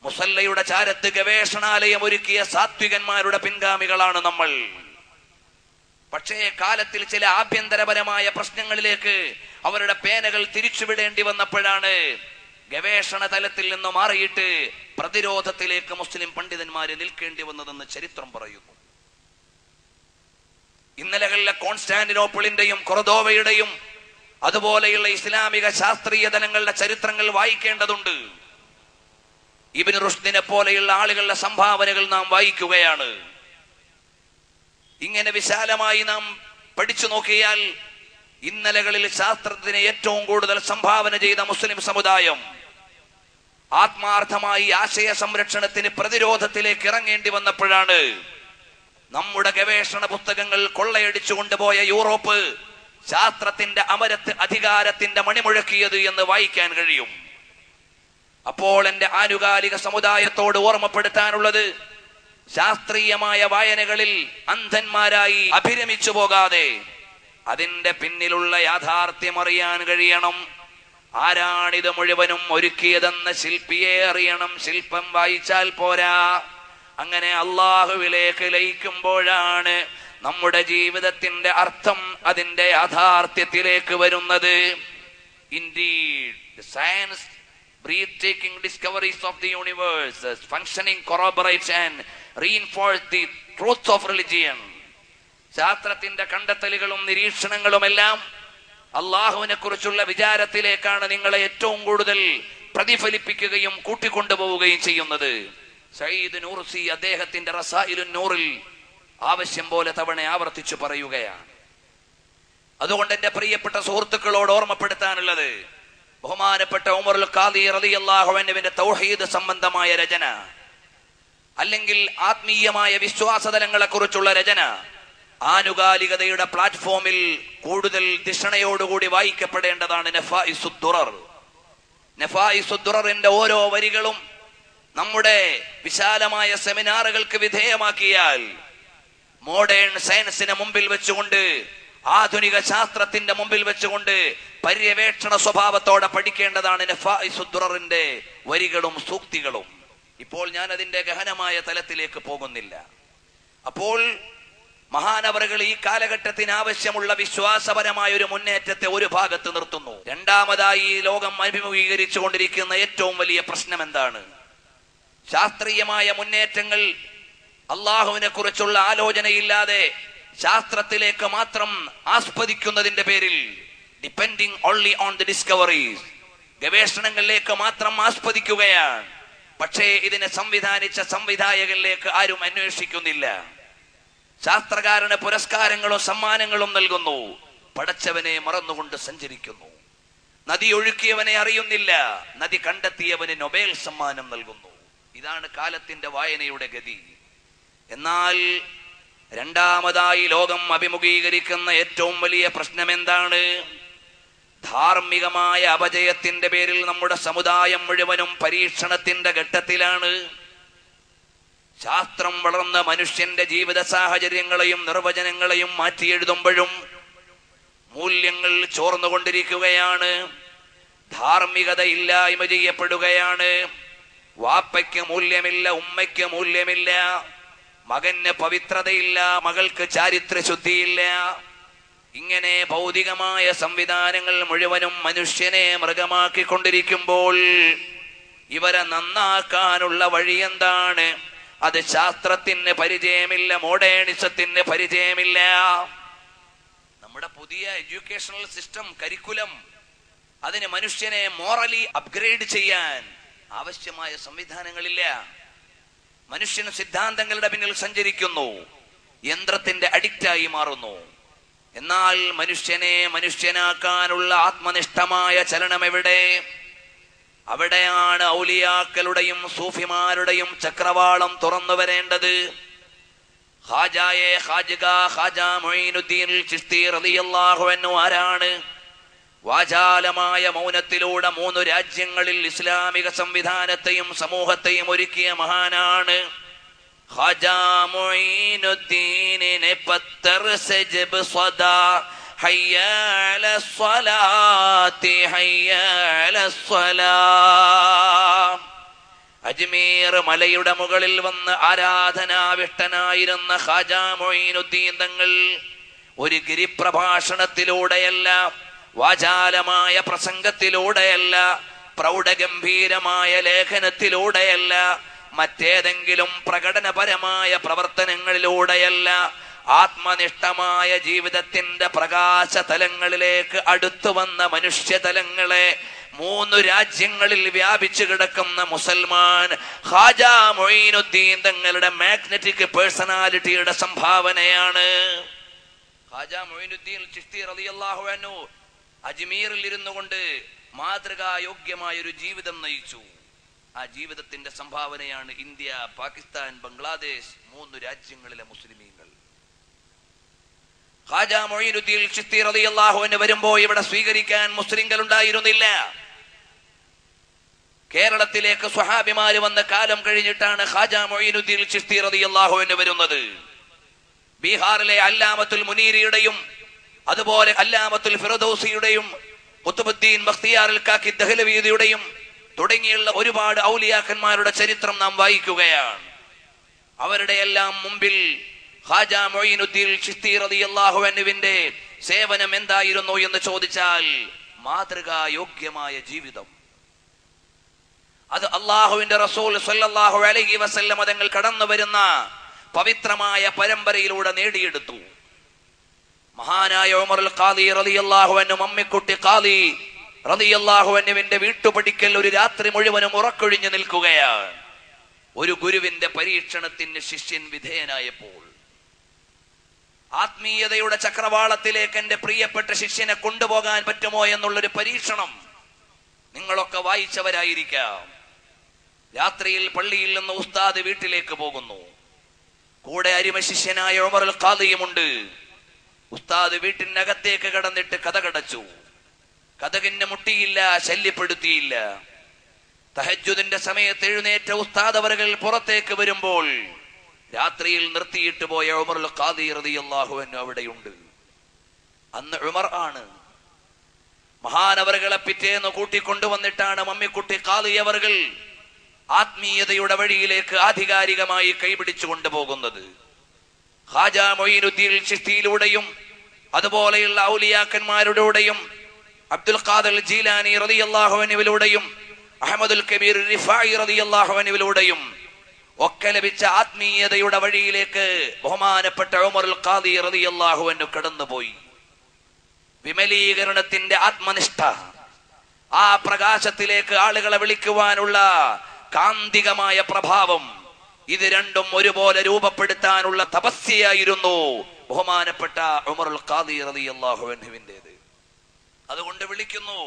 മുസല്ലയുടെ ചാരത്ത് ഗവേഷണാലയം ഒരുക്കിയ സാത്വികന്മാരുടെ പിൻഗാമികളാണ് നമ്മൾ. പക്ഷേ കാലത്തിൽ ചില ആഭ്യന്തരപരമായ പ്രശ്നങ്ങളിലേക്ക് അവരുടെ പേനകൾ തിരിച്ചുവിടേണ്ടി വന്നപ്പോഴാണ് ഗവേഷണ തലത്തിൽ നിന്ന് മാറിയിട്ട് പ്രതിരോധത്തിലേക്ക് മുസ്ലിം പണ്ഡിതന്മാര് നിൽക്കേണ്ടി വന്നതെന്ന് ചരിത്രം പറയുന്നു. ഇന്നലകളിലെ കോൺസ്റ്റാന്റിനോപ്പിളിന്റെയും കൊർദോവയുടെയും അതുപോലെയുള്ള ഇസ്ലാമിക ശാസ്ത്രീയ തലങ്ങളുടെ ചരിത്രങ്ങൾ വായിക്കേണ്ടതുണ്ട്. ഇബ്നു റുഷ്ദിനെ പോലെയുള്ള ആളുകളുടെ സംഭാവനകൾ നാം വായിക്കുകയാണ്. ഇങ്ങനെ വിശാലമായി നാം പഠിച്ചു നോക്കിയാൽ ഇന്നലകളിൽ ശാസ്ത്രത്തിന് ഏറ്റവും കൂടുതൽ സംഭാവന ചെയ്ത മുസ്ലിം സമുദായം ആത്മാർത്ഥമായി ആശയ സംരക്ഷണത്തിന് പ്രതിരോധത്തിലേക്ക് ഇറങ്ങേണ്ടി വന്നപ്പോഴാണ് നമ്മുടെ ഗവേഷണ പുസ്തകങ്ങൾ കൊള്ളയടിച്ചു കൊണ്ടുപോയ യൂറോപ്പ് ശാസ്ത്രത്തിന്റെ അമരത്ത് അധികാരത്തിന്റെ മണിമുഴക്കിയത് എന്ന് വായിക്കാൻ കഴിയും. അപ്പോൾ എന്റെ ആനുകാലിക സമുദായത്തോട് ഓർമ്മപ്പെടുത്താനുള്ളത്, ശാസ്ത്രീയമായ വായനകളിൽ അന്ധന്മാരായി അഭിരമിച്ചു പോകാതെ അതിന്റെ പിന്നിലുള്ള യാഥാർത്ഥ്യം അറിയാൻ കഴിയണം. ആരാണിത് മുഴുവനും ഒരുക്കിയതെന്ന ശില്പിയെ അറിയണം. ശില്പം വായിച്ചാൽ പോരാ. അങ്ങനെ അള്ളാഹുവിലേക്ക് ലയിക്കുമ്പോഴാണ് നമ്മുടെ ജീവിതത്തിന്റെ അർത്ഥം അതിന്റെ യാഥാർത്ഥ്യത്തിലേക്ക് വരുന്നത്. Indeed, the science breathtaking discoveries of the universe functioning corroborates and reinforce the truth of religion. ശാസ്ത്രത്തിന്റെ കണ്ടെത്തലുകളും നിരീക്ഷണങ്ങളുമെല്ലാം അള്ളാഹുവിനെ കുറിച്ചുള്ള വിചാരത്തിലേക്കാണ് നിങ്ങളെ ഏറ്റവും കൂടുതൽ പ്രതിഫലിപ്പിക്കുകയും കൂട്ടിക്കൊണ്ടുപോവുകയും ചെയ്യുന്നത്. സയ്യിദ് നൂർസി അദ്ദേഹത്തിന്റെ റസായിലുൻ നൂറിൽ ആവശ്യം പോലെ തവണ ആവർത്തിച്ചു പറയുകയാണ്. അതുകൊണ്ട് എന്റെ പ്രിയപ്പെട്ട സുഹൃത്തുക്കളോട് ഓർമ്മപ്പെടുത്താനുള്ളത്, ബഹുമാനപ്പെട്ട ഉമറുൽ ഖാദി റളിയല്ലാഹു അൻഹുവിന്റെ തൗഹീദ് സംബന്ധമായ രചന, അല്ലെങ്കിൽ ആത്മീയമായ വിശ്വാസതലങ്ങളെ കുറിച്ചുള്ള രചന ആനുകാലികതയുടെ പ്ലാറ്റ്ഫോമിൽ കൂടുതൽ ദിഷണയോടുകൂടി വായിക്കപ്പെടേണ്ടതാണ്. നഫായിസുദ്ദുററിന്റെ ഓരോ വരികളും നമ്മുടെ വിശാലമായ സെമിനാറുകൾക്ക് വിധേയമാക്കിയാൽ മോഡേൺ സയൻസിനെ മുമ്പിൽ വെച്ചുകൊണ്ട്, ആധുനിക ശാസ്ത്രത്തിന്റെ മുമ്പിൽ വെച്ചുകൊണ്ട് പര്യവേക്ഷണ സ്വഭാവത്തോടെ പഠിക്കേണ്ടതാണ് നഫായിസുദ്ദുററിന്റെ വരികളും സൂക്തികളും. ഇപ്പോൾ ഞാൻ അതിന്റെ ഗഹനമായ തലത്തിലേക്ക് പോകുന്നില്ല. അപ്പോൾ മഹാനവറുകൾ ഈ കാലഘട്ടത്തിന് ആവശ്യമുള്ള വിശ്വാസപരമായ ഒരു മുന്നേറ്റത്തെ ഒരു ഭാഗത്ത് നിർത്തുന്നു. രണ്ടാമതായി ഈ ലോകം അഭിമുഖീകരിച്ചു കൊണ്ടിരിക്കുന്ന ഏറ്റവും വലിയ പ്രശ്നം എന്താണ്? ശാസ്ത്രീയമായ മുന്നേറ്റങ്ങൾ അള്ളാഹുവിനെ കുറിച്ചുള്ള ആലോചനയില്ലാതെ ശാസ്ത്രത്തിലേക്ക് മാത്രം ആസ്പദിക്കുന്നതിന്റെ പേരിൽ, depending only on the discoveries, ഗവേഷണങ്ങളിലേക്ക് മാത്രം ആസ്പദിക്കുകയാണ്. പക്ഷേ ഇതിനെ സംവിധാനിച്ച സംവിധായകരിലേക്ക് ആരും അന്വേഷിക്കുന്നില്ല. ശാസ്ത്രകാരന് പുരസ്കാരങ്ങളും സമ്മാനങ്ങളും നൽകുന്നു, പടച്ചവനെ മറന്നുകൊണ്ട് സഞ്ചരിക്കുന്നു. നദി ഒഴുക്കിയവനെ അറിയുന്നില്ല, നദി കണ്ടെത്തിയവന് നൊബേൽ സമ്മാനം നൽകുന്നു. ഇതാണ് കാലത്തിന്റെ വായനയുടെ ഗതി. എന്നാൽ രണ്ടാമതായി ലോകം അഭിമുഖീകരിക്കുന്ന ഏറ്റവും വലിയ പ്രശ്നം എന്താണ്? ധാർമ്മികമായ അപജയത്തിന്റെ പേരിൽ നമ്മുടെ സമുദായം മുഴുവനും പരീക്ഷണത്തിന്റെ ഘട്ടത്തിലാണ്. ശാസ്ത്രം വളർന്ന മനുഷ്യന്റെ ജീവിത സാഹചര്യങ്ങളെയും നിർവചനങ്ങളെയും മാറ്റിയെഴുതുമ്പോഴും മൂല്യങ്ങൾ ചോർന്നുകൊണ്ടിരിക്കുകയാണ്. ധാർമ്മികത ഇല്ലായ്മ ചെയ്യപ്പെടുകയാണ്. വാപ്പയ്ക്ക് മൂല്യമില്ല, ഉമ്മയ്ക്ക് മൂല്യമില്ല, മകന് പവിത്രതയില്ല, മകൾക്ക് ചാരിത്രശുദ്ധിയില്ല. ഇങ്ങനെ ഭൗതികമായ സംവിധാനങ്ങൾ മുഴുവനും മനുഷ്യനെ മൃഗമാക്കിക്കൊണ്ടിരിക്കുമ്പോൾ ഇവരെ നന്നാക്കാനുള്ള വഴി എന്താണ്? അത് ശാസ്ത്രത്തിന് പരിചയമില്ല, മോഡേണിസത്തിന് പരിചയമില്ല. നമ്മുടെ പുതിയ എഡ്യൂക്കേഷണൽ സിസ്റ്റം, കരിക്കുലം, അതിന് മനുഷ്യനെ മോറലി അപ്ഗ്രേഡ് ചെയ്യാൻ ആവശ്യമായ സംവിധാനങ്ങളില്ല. മനുഷ്യൻ സിദ്ധാന്തങ്ങളുടെ പിന്നിൽ സഞ്ചരിക്കുന്നു, യന്ത്രത്തിന്റെ അഡിക്റ്റായി മാറുന്നു. എന്നാൽ മനുഷ്യനെ മനുഷ്യനാക്കാനുള്ള ആത്മനിഷ്ഠമായ ചലനം എവിടെ? അവിടെയാണ് ഔലിയാക്കളുടെയും സൂഫിമാരുടെയും ചക്രവാളം തുറന്നു വരേണ്ടത്. ഖാജ മൊയ്നുദ്ദീൻ ചിശ്തി റളിയല്ലാഹു അൻഹു ആരാണ്? വാചാലമായ മൗനത്തിലൂടെ 3 രാജ്യങ്ങളിൽ ഇസ്ലാമിക സംവിധാനത്തെയും സമൂഹത്തെയും ഒരുക്കിയ മഹാനാണ്. ഖാജാ മുഈനുദ്ദീനെ പത്തർ സെ ജബ് സദാ ഹയ്യ അലസ്സലാത്തി ഹയ്യ അലസ്സലാ. അജ്മീർ മലയുടെ മുകളിൽ വന്ന് ആരാധനാവിഷ്ടനായിരുന്ന ഖാജാ മുഈനുദ്ദീൻ തങ്ങൾ ഒരു ഗിരിപ്രഭാഷണത്തിലൂടെയല്ല, വാചാലമായ പ്രസംഗത്തിലൂടെയല്ല, പ്രൗഢഗംഭീരമായ ലേഖനത്തിലൂടെയല്ല, മറ്റേതെങ്കിലും പ്രകടനപരമായ പ്രവർത്തനങ്ങളിലൂടെയല്ല, ആത്മനിഷ്ഠമായ ജീവിതത്തിന്റെ പ്രകാശ തലങ്ങളിലേക്ക് അടുത്തു വന്ന മനുഷ്യതലങ്ങളെ 3 രാജ്യങ്ങളിൽ വ്യാപിച്ചു കിടക്കുന്ന മുസൽമാൻ ഖാജാ മുഈനുദ്ദീൻ തങ്ങളുടെ മാഗ്നറ്റിക് പേഴ്സണാലിറ്റിയുടെ സംഭാവനയാണ്. ഖാജാ മുഈനുദ്ദീൻ ചിശ്തി റളിയല്ലാഹു അൻഹു അജ്മീറിൽ ഇരുന്നു കൊണ്ട് മാതൃകായോഗ്യമായ ഒരു ജീവിതം നയിച്ചു. ആ ജീവിതത്തിന്റെ സംഭാവനയാണ് ഇന്ത്യ, പാകിസ്ഥാൻ, ബംഗ്ലാദേശ് 3 രാജ്യങ്ങളിലെ മുസ്ലിമീങ്ങൾ. ഖാജാ മുഈനുദ്ദീൻ ചിശ്തി റളിയല്ലാഹു അൻഹു വരുമ്പോൾ ഇവിടെ സ്വീകരിക്കാൻ മുസ്ലിങ്ങൾ ഉണ്ടായിരുന്നില്ല. കേരളത്തിലേക്ക് സ്വഹാബിമാര് വന്ന കാലം കഴിഞ്ഞിട്ടാണ് ഖാജാ മുഈനുദ്ദീൻ ചിശ്തി റളിയല്ലാഹു അൻഹു വരുന്നത്. ബീഹാറിലെ അല്ലാമത്തുൽ മുനീരിയുടെയും അതുപോലെ അല്ലാമത്തുൽ ഫിറദൗസിയുടെയും ഖുത്ബുദ്ദീൻ ബഖ്തിയാർ കാക്കി ദഹ്ലവിയുടെയും തുടങ്ങിയുള്ള ഒരുപാട് ഔലിയാക്കന്മാരുടെ ചരിത്രം നാം വായിക്കുകയാണ്. അവരുടെ എല്ലാം മുമ്പിൽ ഖാജാ മുഈനുദ്ദീൻ ചിശ്തി റളിയല്ലാഹു അൻഹുവിന്റെ സേവനം എന്തായിരുന്നു എന്ന് ചോദിച്ചാൽ മാതൃകായോഗ്യമായ ജീവിതം. അത് അല്ലാഹുവിന്റെ റസൂൽ സ്വല്ലല്ലാഹു അലൈഹി വസല്ലം തങ്ങൾ കടന്നു വരുന്ന പവിത്രമായ പരമ്പരയിലൂടെ നേടിയെടുത്തു. മഹാനായ ഉമറുൽ ഖാദി റളിയല്ലാഹു അൻഹു മമ്മിക്കുട്ടി ഖാദി റളിയല്ലാഹു അൻഹുവിന്റെ വീട്ടുപടിക്കൽ ഒരു രാത്രി മുഴുവനും ഉറക്കൊഴിഞ്ഞു നിൽക്കുകയാണ്. ഒരു ഗുരുവിന്റെ പരീക്ഷണത്തിന് ശിഷ്യൻ വിധേയനായപ്പോൾ ആത്മീയതയുടെ ചക്രവാളത്തിലേക്ക് എന്റെ പ്രിയപ്പെട്ട ശിഷ്യനെ കൊണ്ടുപോകാൻ പറ്റുമോ എന്നുള്ളൊരു പരീക്ഷണം നിങ്ങളൊക്കെ വായിച്ചവരായിരിക്കാം. രാത്രിയിൽ പള്ളിയിൽ നിന്ന് ഉസ്താദ് വീട്ടിലേക്ക് പോകുന്നു. കൂടെ അരിമ ശിഷ്യനായ ഉമറുൽ ഖാദിയുമുണ്ട്. ഉസ്താദ് വീട്ടിനകത്തേക്ക് കടന്നിട്ട് കതകടച്ചു. കതകിന് മുട്ടിയില്ല, ശല്യപ്പെടുത്തിയില്ല. തഹജ്ജുദിന്റെ സമയത്ത് എഴുന്നേറ്റ ഉസ്താദ് അവர்கள் പുറത്തേക്ക് വരുമ്പോൾ രാത്രിയിൽ നിർത്തിയിട്ട് പോയ ഉമറുൽ ഖാദി റളിയല്ലാഹു അൻഹു അവിടെയുണ്ട്. അന്ന് ഉമർ ആണ്. മഹാനവറുകളെ പിറ്റേന്ന് കൂട്ടിക്കൊണ്ടുവന്നിട്ടാണ് മമ്മിക്കുട്ടി ഖാദി അവർകൾ ആത്മീയതയുടെ വഴിയിലേക്ക് ആധികാരികമായി കൈപിടിച്ചു കൊണ്ടുപോകുന്നത്. ഖാജാ മുഈനുദ്ദീൻ ചിശ്തിയിലൂടെയും അതുപോലെയുള്ള ഔലിയാക്കന്മാരുടെയും അബ്ദുൽ ഖാദിർ ജീലാനി റളിയല്ലാഹു അൻഹുവിലൂടെയും അഹ്മദുൽ കബീർ റിഫായി റളിയല്ലാഹു അൻഹുവിലൂടെയും ഒക്കെ ലഭിച്ച ആത്മീയതയുടെ വഴിയിലേക്ക് ബഹുമാനപ്പെട്ട ഉമറുൽ ഖാദി റളിയല്ലാഹു അൻഹു കടന്നുപോയി. വിമലീകരണത്തിന്റെ ആത്മനിഷ്ഠ, ആ പ്രകാശത്തിലേക്ക് ആളുകളെ വിളിക്കുവാനുള്ള കാന്തികമായ പ്രഭാവം, ഇത് രണ്ടും ഒരുപോലെ രൂപപ്പെടുത്താനുള്ള തപസ്യയായിരുന്നു ബഹുമാനപ്പെട്ട ഉമറുൽ ഖാദി റളിയല്ലാഹു അൻഹുവിന്റേത്. അതുകൊണ്ട് വിളിക്കുന്നു,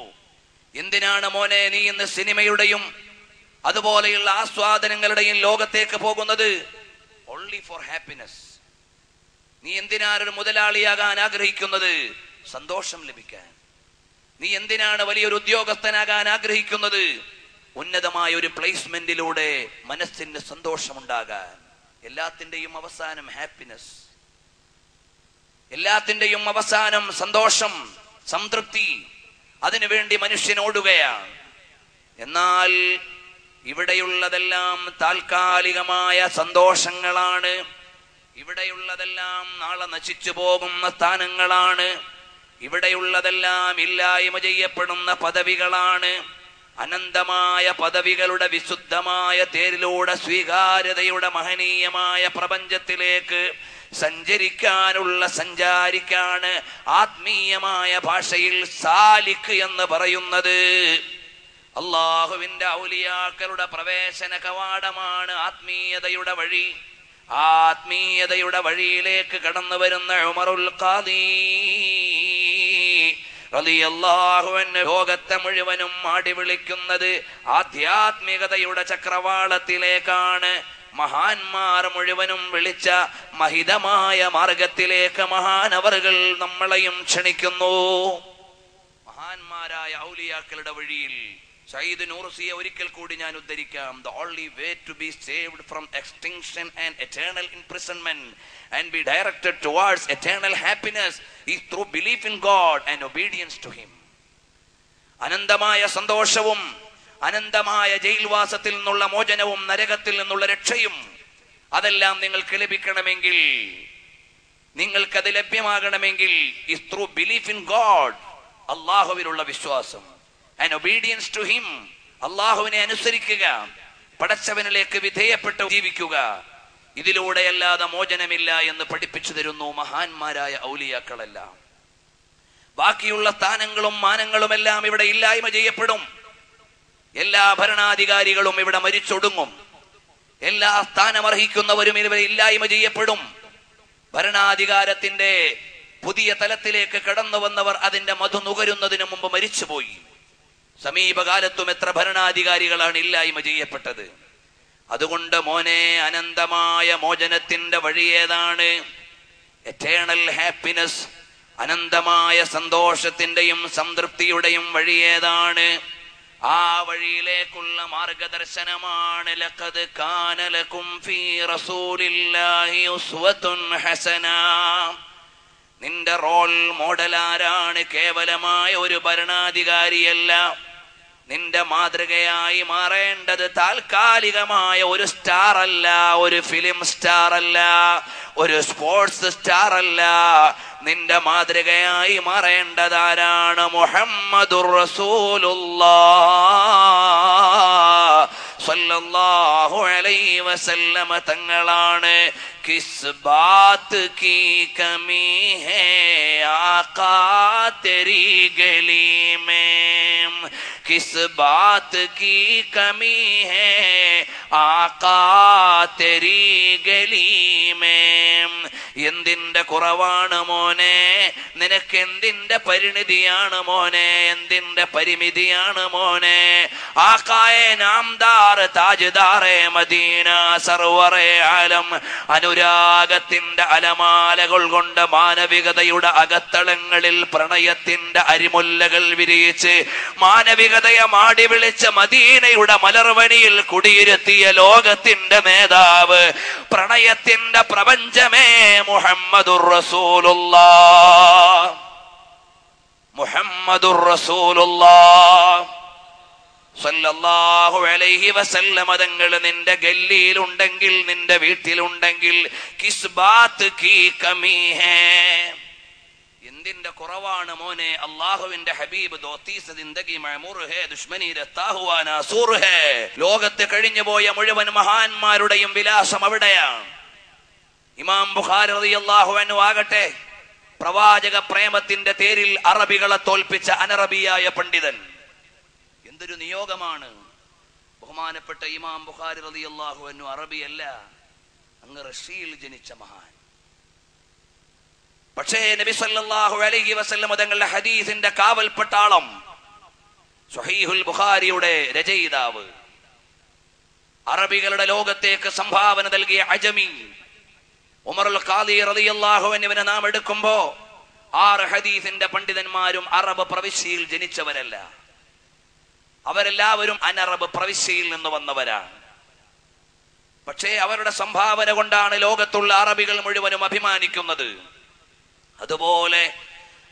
എന്തിനാണ് മോനെ നീ ഇന്ന് സിനിമയുടെയും അതുപോലെയുള്ള ആസ്വാദനങ്ങളുടെയും ലോകത്തേക്ക് പോകുന്നത്? Only four happiness. നീ എന്തിനാണ് ഒരു മുതലാളിയാകാൻ ആഗ്രഹിക്കുന്നത്? സന്തോഷം ലഭിക്കാൻ. നീ എന്തിനാണ് വലിയൊരു ഉദ്യോഗസ്ഥനാകാൻ ആഗ്രഹിക്കുന്നത്? ഉന്നതമായ ഒരു പ്ലേസ്മെന്റിലൂടെ മനസ്സിന് സന്തോഷമുണ്ടാകാൻ. എല്ലാത്തിന്റെയും അവസാനം ഹാപ്പിനെസ്, എല്ലാത്തിന്റെയും അവസാനം സന്തോഷം, സംതൃപ്തി. അതിനുവേണ്ടി മനുഷ്യൻ ഓടുകയാണ്. എന്നാൽ ഇവിടെയുള്ളതെല്ലാം താൽക്കാലികമായ സന്തോഷങ്ങളാണ്. ഇവിടെയുള്ളതെല്ലാം നാളെ നശിച്ചു പോകുന്ന സ്ഥാനങ്ങളാണ്. ഇവിടെയുള്ളതെല്ലാം ഇല്ലായ്മ ചെയ്യപ്പെടുന്ന പദവികളാണ്. അനന്തമായ പദവികളുടെ വിശുദ്ധമായ തേരിലൂടെ സ്വീകാര്യതയുടെ മഹനീയമായ പ്രപഞ്ചത്തിലേക്ക് സഞ്ചാരിക്കാണ് ആത്മീയമായ ഭാഷയിൽ സാലിക് എന്ന് പറയുന്നത്. അള്ളാഹുവിന്റെ ഔലിയാക്കളുടെ പ്രവേശന കവാടമാണ് ആത്മീയതയുടെ വഴി. ആത്മീയതയുടെ വഴിയിലേക്ക് കടന്നു വരുന്ന ഉമറുൽ ഖാദി റളിയല്ലാഹു അൻഹു ലോകത്തെ മുഴുവനും ആടി വിളിക്കുന്നത് ആധ്യാത്മികതയുടെ ചക്രവാളത്തിലേക്കാണ്. മഹാന്മാർ മുഴുവനും വിളിച്ച മഹിതമായ മാർഗത്തിലേക്ക് മഹാനവറുകൾ നമ്മളെയും ക്ഷണിക്കുന്നു. മഹാന്മാരായ ഔലിയാക്കളുടെ വഴിയിൽ സയ്യിദ് നൂർസിയെ ഒരിക്കൽ കൂടി ഞാൻ ഉദ്ധരിക്കാം. The only way to be saved from extinction and eternal imprisonment and be directed towards eternal happiness is through belief in God and obedience to him. അനന്തമായ സന്തോഷവും അനന്തമായ ജയിൽവാസത്തിൽ നിന്നുള്ള മോചനവും നരകത്തിൽ നിന്നുള്ള രക്ഷയും അതെല്ലാം നിങ്ങൾക്ക് ലഭിക്കണമെങ്കിൽ, നിങ്ങൾക്കത് ലഭ്യമാകണമെങ്കിൽ is through belief in God, അല്ലാഹുവിലുള്ള വിശ്വാസം, and obedience to him, അല്ലാഹുവിനെ അനുസരിക്കുക, പടച്ചവനിലേക്ക് വിധേയപ്പെട്ട് ജീവിക്കുക. ഇതിലൂടെയല്ലാതെ മോചനമില്ല എന്ന് പഠിപ്പിച്ചു തരുന്നു മഹാന്മാരായ ഔലിയാക്കളെല്ലാം. ബാക്കിയുള്ള സ്ഥാനങ്ങളും മാനങ്ങളും എല്ലാം ഇവിടെ ഇല്ലായ്മ ചെയ്യപ്പെടും. എല്ലാ ഭരണാധികാരികളും ഇവിടെ മരിച്ചൊടുങ്ങും. എല്ലാ സ്ഥാനമർഹിക്കുന്നവരും ഇവിടെ ഇല്ലായ്മ ചെയ്യപ്പെടും. ഭരണാധികാരത്തിന്റെ പുതിയ തലത്തിലേക്ക് കടന്നു വന്നവർ അതിന്റെ മധു നുകരുന്നതിന് മുമ്പ് മരിച്ചുപോയി. സമീപകാലത്തും എത്ര ഭരണാധികാരികളാണ് ഇല്ലായ്മ ചെയ്യപ്പെട്ടത്. അതുകൊണ്ട് മോനെ, അനന്തമായ മോചനത്തിന്റെ വഴി ഏതാണ്? എറ്റേണൽ ഹാപ്പിനെസ്, അനന്തമായ സന്തോഷത്തിന്റെയും സംതൃപ്തിയുടെയും വഴി ഏതാണ്? ആ വഴിയിലേക്കുള്ള മാർഗദർശനമാണ് ലഖദ് കാന ലകും ഫീ റസൂലില്ലാഹി ഉസ്വത്തുൻ ഹസന. നിന്റെ റോൾ മോഡൽ ആരാണ്? കേവലമായ ഒരു ഭരണാധികാരിയല്ല. നിന്റെ മാതൃകയായി മാറേണ്ടത് താൽക്കാലികമായ ഒരു സ്റ്റാർ അല്ല, ഒരു ഫിലിം സ്റ്റാർ അല്ല, ഒരു സ്പോർട്സ് സ്റ്റാർ അല്ല. നിന്റെ മാതൃകയായി മാറേണ്ടത് ആരാണ്? മുഹമ്മദുർ റസൂലുള്ളാഹ് സല്ലല്ലാഹു അലൈഹി വസല്ലമ തങ്ങളാണ്. കിസ് ബാത് കി കമി ഹേ ആഖാ തെരി ഗലി മേ, കിസ് ബാത് കി കമി ഹേ ആഖാ തെരി ഗലി മേ. എന്തിന്റെ കുറവാണ് മോനെ? നിനക്ക് എന്തിന്റെ പരിണിതിയാണ് മോനെ? എന്തിന്റെ പരിമിതിയാണ് മോനെ? ആഖായെ നാംദാർ താജ്ദാറെ മദീന സർവറെ ആലം അനുരാഗത്തിന്റെ അലമാലകൾ കൊണ്ട് മാനവികതയുടെ അകത്തളങ്ങളിൽ പ്രണയത്തിന്റെ അരിമുല്ലകൾ വിരിയിച്ച് മാനവികതയെ മാടി വിളിച്ച് മദീനയുടെ മലർവനിയിൽ കുടിയിരുത്തിയ ലോകത്തിന്റെ നേതാവ്, പ്രണയത്തിന്റെ പ്രപഞ്ചമേ മുഹമ്മദുർ റസൂലുള്ളാഹ്, മുഹമ്മദുർ റസൂലുള്ളാഹ് സല്ലല്ലാഹു അലൈഹി വസല്ലമ തങ്ങൾ നിന്റെ ഗല്ലിയിലുണ്ടെങ്കിൽ, നിന്റെ വീട്ടിലുണ്ടെങ്കിൽ, കിസ്ബാത്ത് കീ കമീ ഹേ, എന്തിന്റെ കുറവാണ് മോനെ? അല്ലാഹുവിന്റെ ഹബീബ് ദോതീസ സിന്ദഗി മഅമൂർ ഹേ ദുശ്മനി രത്താ ഹുവാ നാസൂർ ഹേ. ലോകത്ത് കഴിഞ്ഞു പോയ മുഴുവൻ മഹാന്മാരുടെയും വിലാസം അവിടെയാണ്. ഇമാം ബുഖാരി റളിയല്ലാഹു അൻഹു ആകട്ടെ, പ്രവാചക പ്രേമത്തിന്റെ തേരിൽ അറബികളെ തോൽപ്പിച്ച അനറബിയായ പണ്ഡിതൻ. എന്തൊരു നിയോഗമാണ്! ബഹുമാനപ്പെട്ട ഇമാം ബുഖാരി റളിയല്ലാഹു അൻഹു അറബിയല്ല, അങ്ങ് റഷ്യയിൽ ജനിച്ച മഹാൻ. പക്ഷേ നബി സല്ലല്ലാഹു അലൈഹി വസല്ലം തങ്ങളുടെ ഹദീസിന്റെ കാവൽപ്പട്ടാളം, സ്വഹീഹുൽ ബുഖാരിയുടെ രചയിതാവ്, അറബികളുടെ ലോകത്തേക്ക് സംഭാവന നൽകിയ അജമി ഉമറുൽ ഖാദി റളിയല്ലാഹു അൻഹുവിനെ നാം എടുക്കുമ്പോ 6 ഹദീസിന്റെ പണ്ഡിതന്മാരും അറബ് പ്രവിശ്യയിൽ ജനിച്ചവരല്ല. അവരെല്ലാവരും അനറബ് പ്രവിശ്യയിൽ നിന്ന് വന്നവരാണ്. പക്ഷേ അവരുടെ സംഭാവന കൊണ്ടാണ് ലോകത്തുള്ള അറബികൾ മുഴുവനും അഭിമാനിക്കുന്നത്. അതുപോലെ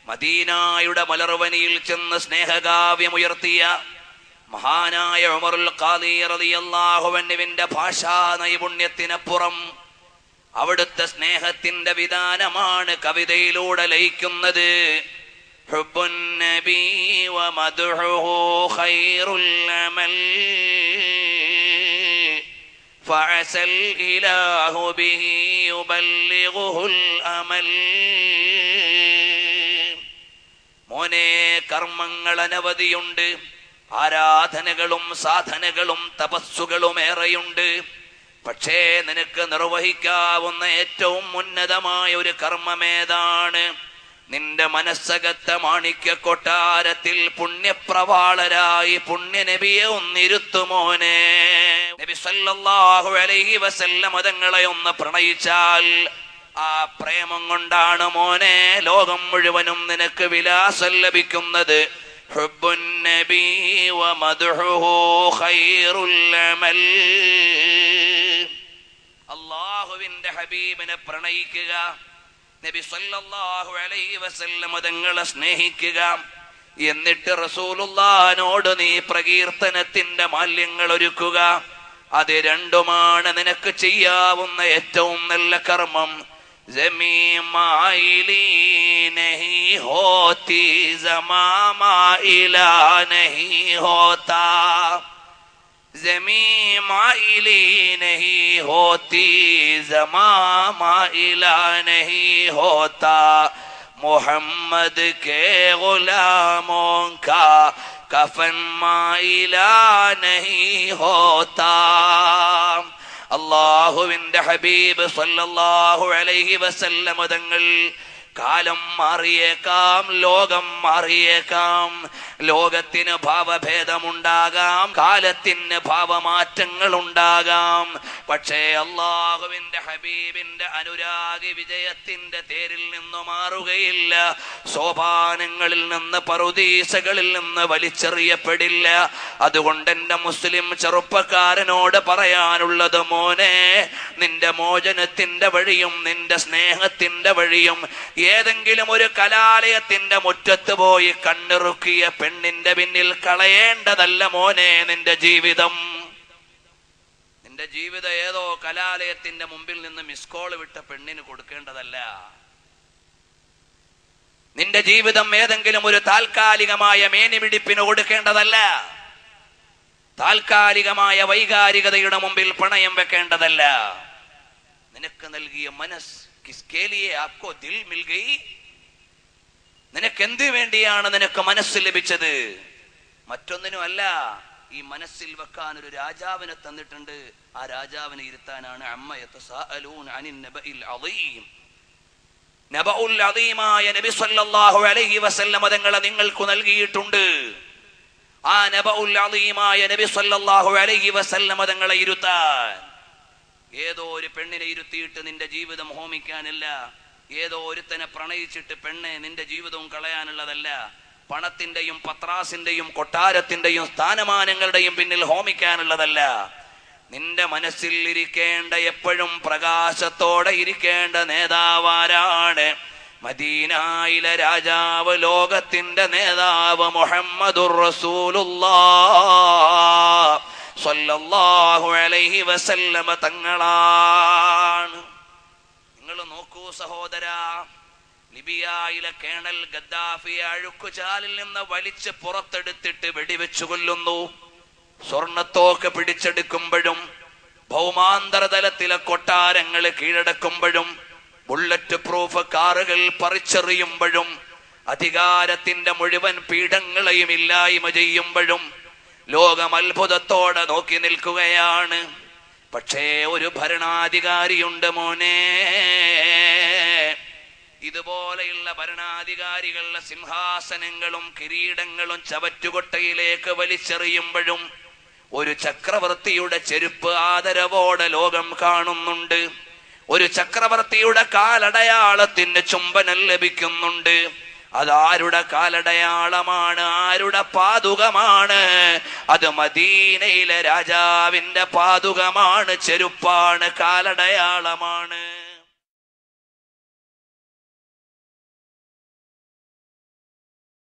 മദീനയുടെ മലർവനിയിൽ ചെന്ന് സ്നേഹകാവ്യമുയർത്തിയ മഹാനായ ഉമറുൽ ഖാദി റളിയല്ലാഹു അൻഹുവിന്റെ ഭാഷാ നൈപുണ്യത്തിനപ്പുറം അവിടുത്തെ സ്നേഹത്തിന്റെ വിധാനമാണ് കവിതയിലൂടെ ലയിക്കുന്നത്. ഹുബ്ബുൻ നബി വ മദ്ഹുഹു ഖൈറുൽ അമൽ ഫഅസൽ ഇലാഹു ബിഹി യുബല്ലിഗുൽ അമൽ. മോനെ, കർമ്മങ്ങൾ അനവധിയുണ്ട്, ആരാധനകളും സാധനകളും തപസ്സുകളും ഏറെയുണ്ട്. പക്ഷേ നിനക്ക് നിർവഹിക്കാവുന്ന ഏറ്റവും ഉന്നതമായ ഒരു കർമ്മമേതാണ്? നിന്റെ മനസ്സകത്ത മാണിക്യ കൊട്ടാരത്തിൽ പുണ്യപ്രവാളരായി പുണ്യനബിയെ ഒന്നിരുത്തുമോനെ. നബി സല്ലല്ലാഹു അലൈഹി വസല്ലം തങ്ങളെ ഒന്ന് പ്രണയിച്ചാൽ ആ പ്രേമം കൊണ്ടാണ് മോനെ ലോകം മുഴുവനും നിനക്ക് വിലാസം ലഭിക്കുന്നത്. ഹുബ്ബുൻ നബി വമദ്ഹുഹു ഖൈറുൽ അമൽ. അല്ലാഹുവിന്റെ ഹബീബിനെ പ്രണയിക്കുക, നബി സല്ലല്ലാഹു അലൈഹി വസല്ലം തങ്ങളെ സ്നേഹിക്കുക, എന്നിട്ട് റസൂലുള്ളാഹിനോട് നീ പ്രകീർത്തനത്തിന്റെ മാല്യങ്ങൾ ഒരുക്കുക. അത് രണ്ടുമാണ് നിനക്ക് ചെയ്യാവുന്ന ഏറ്റവും നല്ല കർമ്മം. ജമീമായിലി നഹി ഹോതി ജമാമായിലാ നഹി ഹോതാ, ജമീമായിലി നഹി ഹോതി ജമാമായിലാ നഹി ഹോതാ, മുഹമ്മദ് കെ ഗുലാമോं का കഫൻ മായിലാ നഹി ഹോതാ. അല്ലാഹുവിന്റെ ഹബീബ് സല്ലല്ലാഹു അലൈഹി വസല്ലം തങ്ങൾ കാലം മാറിയേക്കാം, ലോകം മാറിയേക്കാം, ലോകത്തിന് ഭാവഭേദമുണ്ടാകാം, കാലത്തിന് ഭാവമാറ്റങ്ങൾ ഉണ്ടാകാം. പക്ഷേ അല്ലാഹുവിന്റെ ഹബീബിന്റെ അനുരാഗി വിജയത്തിന്റെ തേരിൽ നിന്ന് മാറുകയില്ല. സോപാനങ്ങളിൽ നിന്ന്, പറുദീസകളിൽ നിന്ന് വലിച്ചെറിയപ്പെടില്ല. അതുകൊണ്ട് എന്റെ മുസ്ലിം ചെറുപ്പക്കാരനോട് പറയാനുള്ളത്, മോനെ, നിന്റെ മോചനത്തിന്റെ വഴിയും നിന്റെ സ്നേഹത്തിന്റെ വഴിയും ഏതെങ്കിലും ഒരു കലാലയത്തിന്റെ മുറ്റത്ത് പോയി കണ്ണിറുക്കിയ പെണ്ണിന്റെ പിന്നിൽ കളയേണ്ടതല്ല മോനെ നിന്റെ ജീവിതം. നിന്റെ ജീവിതം ഏതോ കലാലയത്തിന്റെ മുമ്പിൽ നിന്ന് മിസ് കോൾ വിട്ട പെണ്ണിന് കൊടുക്കേണ്ടതല്ല. നിന്റെ ജീവിതം ഏതെങ്കിലും ഒരു താൽക്കാലികമായ മേനിപിടിപ്പിന് കൊടുക്കേണ്ടതല്ല. താൽക്കാലികമായ വൈകാരികതയുടെ മുമ്പിൽ പണയം വെക്കേണ്ടതല്ല. നിനക്ക് നൽകിയ മനസ്സ്, കിസ്കേ ലിയേ ആപ്കോ ദിൽ മിൽ ഗയി, നിനക്ക് എന്ത് വേണ്ടിയാണ് നിനക്ക് മനസ്സ് ലഭിച്ചത്? മറ്റൊന്നിനും അല്ല. ഈ മനസ്സിൽ വെക്കാൻ ഒരു രാജാവിനെ തന്നിട്ടുണ്ട്. ആ രാജാവിനെ ഇരുത്താനാണ് അമ്മ യതസാഅലൂന അനിൻ നബഇൽ അദീം. നബഉൽ അദീമായ നബി സല്ലല്ലാഹു അലൈഹി വസല്ലം തങ്ങളെ നിങ്ങൾക്ക് നൽകിയിട്ടുണ്ട്. ആ നബഉൽ അദീമായ നബി സല്ലല്ലാഹു അലൈഹി വസല്ലം തങ്ങളെ ഇരുത്താൻ ഏതോ ഒരു പെണ്ണിനെ ഇരുത്തിയിട്ട് നിന്റെ ജീവിതം ഹോമിക്കാനല്ല. ഏതോ ഒരുത്തനെ പ്രണയിച്ചിട്ട് പെണ്ണെ നിന്റെ ജീവിതവും കളയാനുള്ളതല്ല. പണത്തിന്റെയും പത്രാസിന്റെയും കൊട്ടാരത്തിന്റെയും സ്ഥാനമാനങ്ങളുടെയും പിന്നിൽ ഹോമിക്കാനുള്ളതല്ല. നിന്റെ മനസ്സിൽ ഇരിക്കേണ്ട, എപ്പോഴും പ്രകാശത്തോടെ ഇരിക്കേണ്ട നേതാവാരാണ്? മദീനയിലെ രാജാവ്, ലോകത്തിന്റെ നേതാവ് മുഹമ്മദുർ റസൂലുള്ളാഹ് സ്വല്ലല്ലാഹു അലൈഹി വസല്ലമ തങ്ങളാണ്. നിങ്ങൾ നോക്കൂ സഹോദരാ, ലിബിയയിലെ കേണൽ ഗദ്ദാഫിയെ അഴുക്കുചാലിൽ നിന്ന് വലിച്ച് പുറത്തെടുത്തിട്ട് വെടിവെച്ചു കൊല്ലുന്നു. സ്വർണത്തോക്ക് പിടിച്ചെടുക്കുമ്പോഴും, ഭൗമാന്തരതലത്തിലെ കൊട്ടാരങ്ങൾ കീഴടക്കുമ്പോഴും, ബുള്ളറ്റ് പ്രൂഫ് കാറുകൾ പറിച്ചെറിയുമ്പോഴും, അധികാരത്തിന്റെ മുഴുവൻ പീഠങ്ങളെയും ഇല്ലായ്മ ചെയ്യുമ്പോഴും ലോകം അത്ഭുതത്തോടെ നോക്കി നിൽക്കുകയാണ്. പക്ഷേ ഒരു ഭരണാധികാരിയുണ്ട് മോനെ. ഇതുപോലെയുള്ള ഭരണാധികാരികളുടെ സിംഹാസനങ്ങളും കിരീടങ്ങളും ചവറ്റുകൊട്ടയിലേക്ക് വലിച്ചെറിയുമ്പോഴും ഒരു ചക്രവർത്തിയുടെ ചെരുപ്പ് ആദരവോടെ ലോകം കാണുന്നുണ്ട്. ഒരു ചക്രവർത്തിയുടെ കാലടയാളത്തിന് ചുംബനം ലഭിക്കുന്നുണ്ട്. അതാരുടെ കാലടയാളമാണ്? ആരുടെ പാതുകമാണ്? അത് മദീനയിലെ രാജാവിന്റെ പാതുകമാണ്, ചെരുപ്പാണ്, കാലടയാളമാണ്.